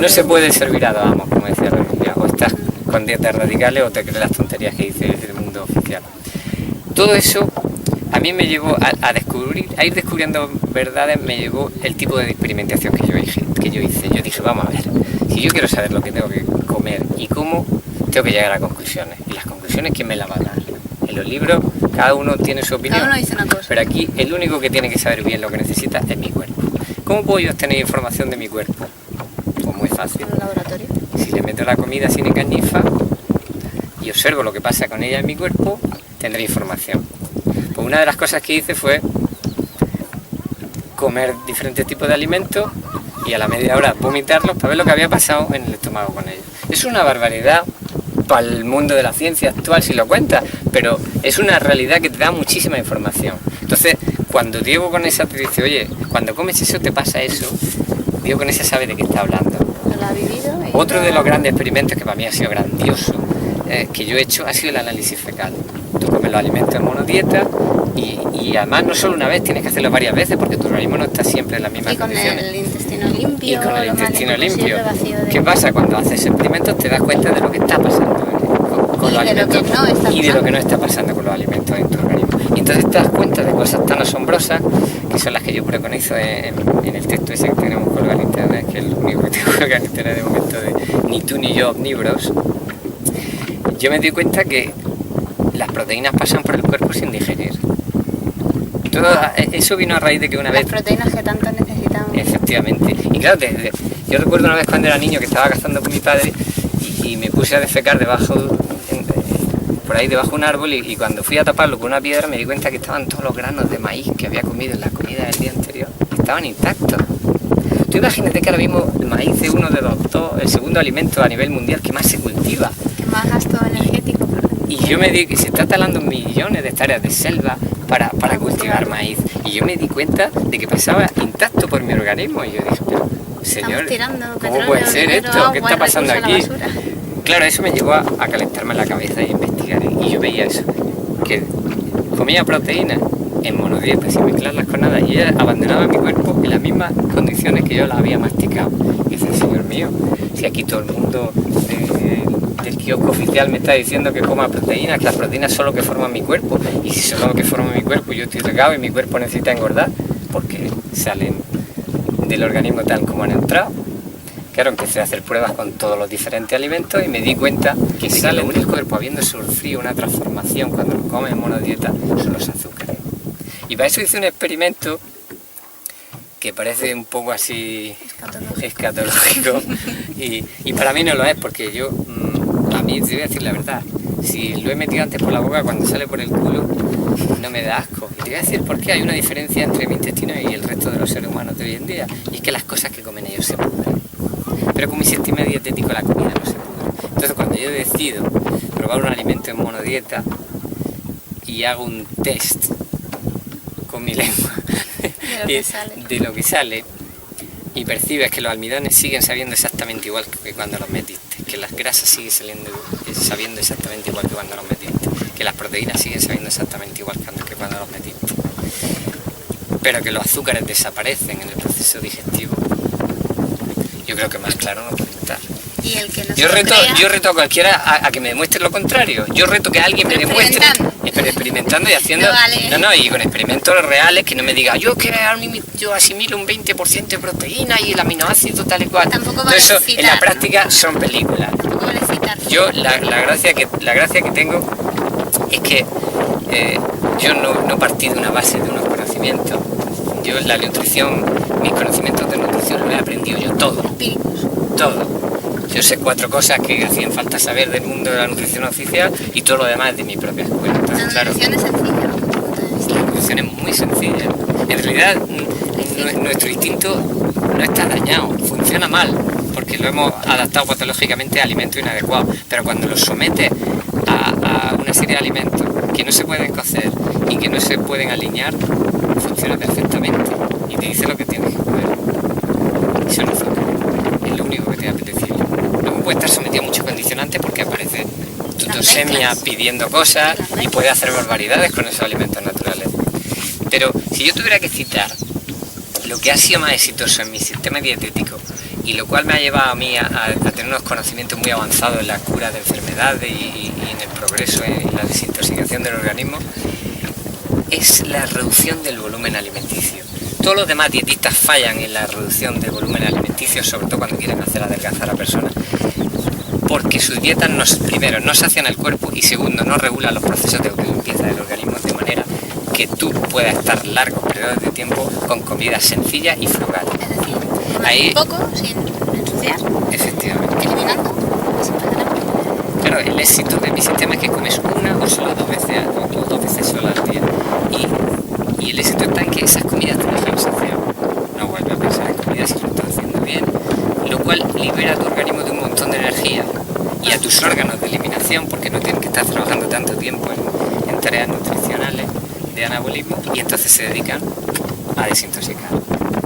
no se puede servir a vamos, como decía la Biblia, o estás con dietas radicales o te crees las tonterías que dice el mundo oficial. Todo eso a mí me llevó a ir descubriendo verdades, me llevó el tipo de experimentación que yo hice. Yo dije, vamos a ver, si yo quiero saber lo que tengo que comer y cómo, tengo que llegar a conclusiones. Y las conclusiones, ¿quién me las va a dar? En los libros cada uno tiene su opinión, cada uno dice una cosa, pero aquí el único que tiene que saber bien lo que necesita es mi cuerpo. ¿Cómo puedo yo obtener información de mi cuerpo? Pues muy fácil. ¿En un laboratorio? Si le meto la comida sin engañifa y observo lo que pasa con ella en mi cuerpo, tendré información. Pues una de las cosas que hice fue comer diferentes tipos de alimentos y a la media hora vomitarlos para ver lo que había pasado en el estómago con ellos. Es una barbaridad para el mundo de la ciencia actual si lo cuentas, pero es una realidad que te da muchísima información. Entonces, cuando Diego Conesa te dice, oye, cuando comes eso te pasa eso, Diego Conesa sabe de qué está hablando. Lo ha vivido. Otro de los grandes experimentos que para mí ha sido grandioso, que yo he hecho, ha sido el análisis fecal. Tú comes los alimentos en monodieta y además no solo una vez, tienes que hacerlo varias veces porque tu organismo no está siempre en las mismas condiciones. Y con el intestino limpio. Y con el intestino limpio. De... ¿Qué pasa? Cuando haces experimentos te das cuenta de lo que está pasando con los alimentos y de lo que no está pasando con los alimentos en tu organismo. Y entonces te das cuenta de cosas tan asombrosas, que son las que yo preconizo en el texto ese que tenemos colgado en internet, que es el único que tengo colgado en internet de momento, de Ni tú ni yo omnívoros. Yo me di cuenta que las proteínas pasan por el cuerpo sin digerir. todo eso vino a raíz de que una vez... Las proteínas que tanto necesitamos. Efectivamente. Y claro, yo recuerdo una vez cuando era niño que estaba cazando con mi padre y me puse a defecar por ahí debajo de un árbol y cuando fui a taparlo con una piedra me di cuenta que estaban todos los granos de maíz que había comido en la comida del día anterior. Estaban intactos. Tú imagínate que ahora mismo el maíz es uno de el segundo alimento a nivel mundial que más se cultiva. Que más gasto energético. Y yo me di que se está talando millones de hectáreas de selva para cultivar maíz. Y yo me di cuenta de que pasaba intacto por mi organismo. Y yo dije, pero señor, ¿cómo puede ser esto? ¿Qué está pasando aquí? Claro, eso me llevó a calentarme la cabeza y investigar. Y yo veía eso, que comía proteínas en monodieta sin mezclarlas con nada y ella abandonaba mi cuerpo en las mismas condiciones que yo la había masticado. Y dice, señor mío, si aquí todo el mundo del kiosco oficial me está diciendo que coma proteínas, que las proteínas son lo que forman mi cuerpo, y si son lo que forman mi cuerpo yo estoy regado y mi cuerpo necesita engordar porque salen del organismo tal como han entrado. Claro, empecé a hacer pruebas con todos los diferentes alimentos y me di cuenta que salen del cuerpo habiendo sufrido una transformación cuando lo comes en monodieta son los azúcares. Y para eso hice un experimento que parece un poco así escatológico y para mí no lo es, porque yo, a mí te voy a decir la verdad, si lo he metido antes por la boca, cuando sale por el culo no me da asco. Y te voy a decir por qué hay una diferencia entre mi intestino y el resto de los seres humanos de hoy en día, y es que las cosas que comen ellos se pudren. Pero con mi sistema dietético la comida no se pudre. Entonces cuando yo decido probar un alimento en monodieta y hago un test con mi lengua de lo que sale y percibes que los almidones siguen sabiendo exactamente igual que cuando los metiste, que las grasas siguen sabiendo exactamente igual que cuando los metiste, que las proteínas siguen sabiendo exactamente igual que cuando los metiste, pero que los azúcares desaparecen en el proceso digestivo, yo creo que más claro no puede estar. Y el que no yo reto a cualquiera a que me demuestre lo contrario. Yo reto que alguien me demuestre, experimentando y haciendo... y con experimentos reales, que no me diga yo asimilo un 20% de proteína y el aminoácido tal y cual. Tampoco todo eso en la práctica son películas. Yo la gracia que tengo es que yo no partí de una base de unos conocimientos. Yo la nutrición, mis conocimientos de nutrición los he aprendido yo todo. Yo sé 4 cosas que hacían falta saber del mundo de la nutrición oficial y todo lo demás de mi propia escuela. Entonces, la nutrición es sencilla. La nutrición es muy sencilla. En realidad, nuestro instinto no está dañado, funciona mal, porque lo hemos adaptado patológicamente a alimentos inadecuados. Pero cuando los sometes a una serie de alimentos que no se pueden cocer y que no se pueden alinear, funciona perfectamente y te dice lo que tienes que comer. Y son azúcares. Es lo único que te apetece. Luego puede estar sometido a muchos condicionantes porque aparece tu toxemia pidiendo cosas y puede hacer barbaridades con esos alimentos naturales. Pero si yo tuviera que citar lo que ha sido más exitoso en mi sistema dietético y lo cual me ha llevado a mí a tener unos conocimientos muy avanzados en la cura de enfermedades y en el progreso en la desintoxicación del organismo, es la reducción del volumen alimenticio. Todos los demás dietistas fallan en la reducción del volumen alimenticio, sobre todo cuando quieren hacer adelgazar a la persona, porque sus dietas primero no sacian el cuerpo y segundo no regulan los procesos de limpieza del organismo de manera que tú puedas estar largos periodos de tiempo con comidas sencillas y frugales. Es decir, ahí, poco sin ensuciar, efectivamente, eliminando, sin perder hambre. Claro, el éxito de mi sistema es que comes una o solo 2 veces sola al día y el éxito está en que esas comidas te dejan saciado, no vuelves a pensar en comidas si lo estás haciendo bien, lo cual libera a tu organismo de un montón de energía y a tus órganos de eliminación, porque no tienes que estar trabajando tanto tiempo en tareas nutricionales de anabolismo, y entonces se dedican a desintoxicar.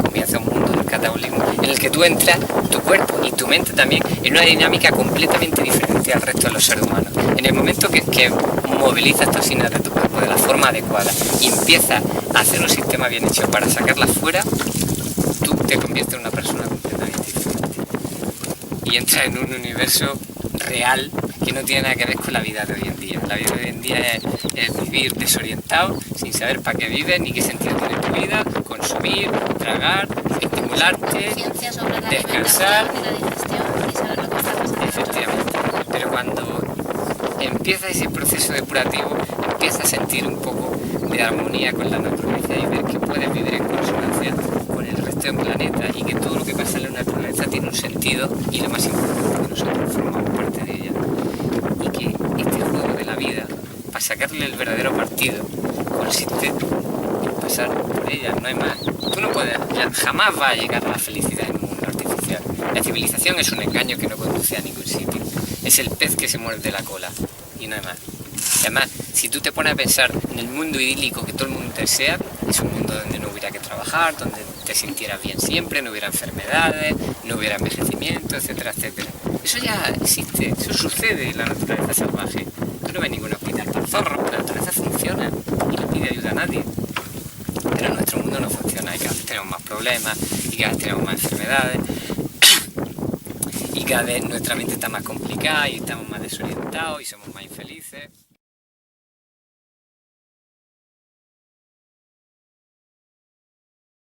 Comienza un mundo del catabolismo en el que tú entras, tu cuerpo y tu mente también, en una dinámica completamente diferente al resto de los seres humanos. En el momento que movilizas toxinas de tu cuerpo de la forma adecuada y empiezas a hacer un sistema bien hecho para sacarlas fuera, tú te conviertes en una persona completamente diferente y entras en un universo real que no tiene nada que ver con la vida de hoy en día. La vida de hoy en día es vivir desorientado, sin saber para qué vives ni qué sentido tiene tu vida, consumir, tragar, estimularte, descansar. Y la digestión y saber lo que está pasando. Efectivamente. Pero cuando empieza ese proceso depurativo, empieza a sentir un poco de armonía con la naturaleza y ver que puedes vivir en consonancia con el resto del planeta y que todo lo que pasa en la naturaleza tiene un sentido y lo más importante, que nosotros formamos parte de ella. Y que este juego de la vida, para sacarle el verdadero partido, consiste en pasar por ella, no hay más. Tú no puedes, jamás va a llegar a la felicidad en un mundo artificial. La civilización es un engaño que no conduce a ningún sitio. Es el pez que se muerde la cola y no hay más. Y además, si tú te pones a pensar en el mundo idílico que todo el mundo desea, es un mundo donde no hubiera que trabajar, donde te sintieras bien siempre, no hubiera enfermedades, no hubiera envejecimiento, etcétera, etcétera. Eso ya existe, eso sucede en la naturaleza salvaje. Tú no ves ningún hospital para zorros, la naturaleza funciona y no pide ayuda a nadie. Pero nuestro mundo no funciona y cada vez tenemos más problemas y cada vez tenemos más enfermedades y cada vez nuestra mente está más complicada y estamos más desorientados y somos más infelices.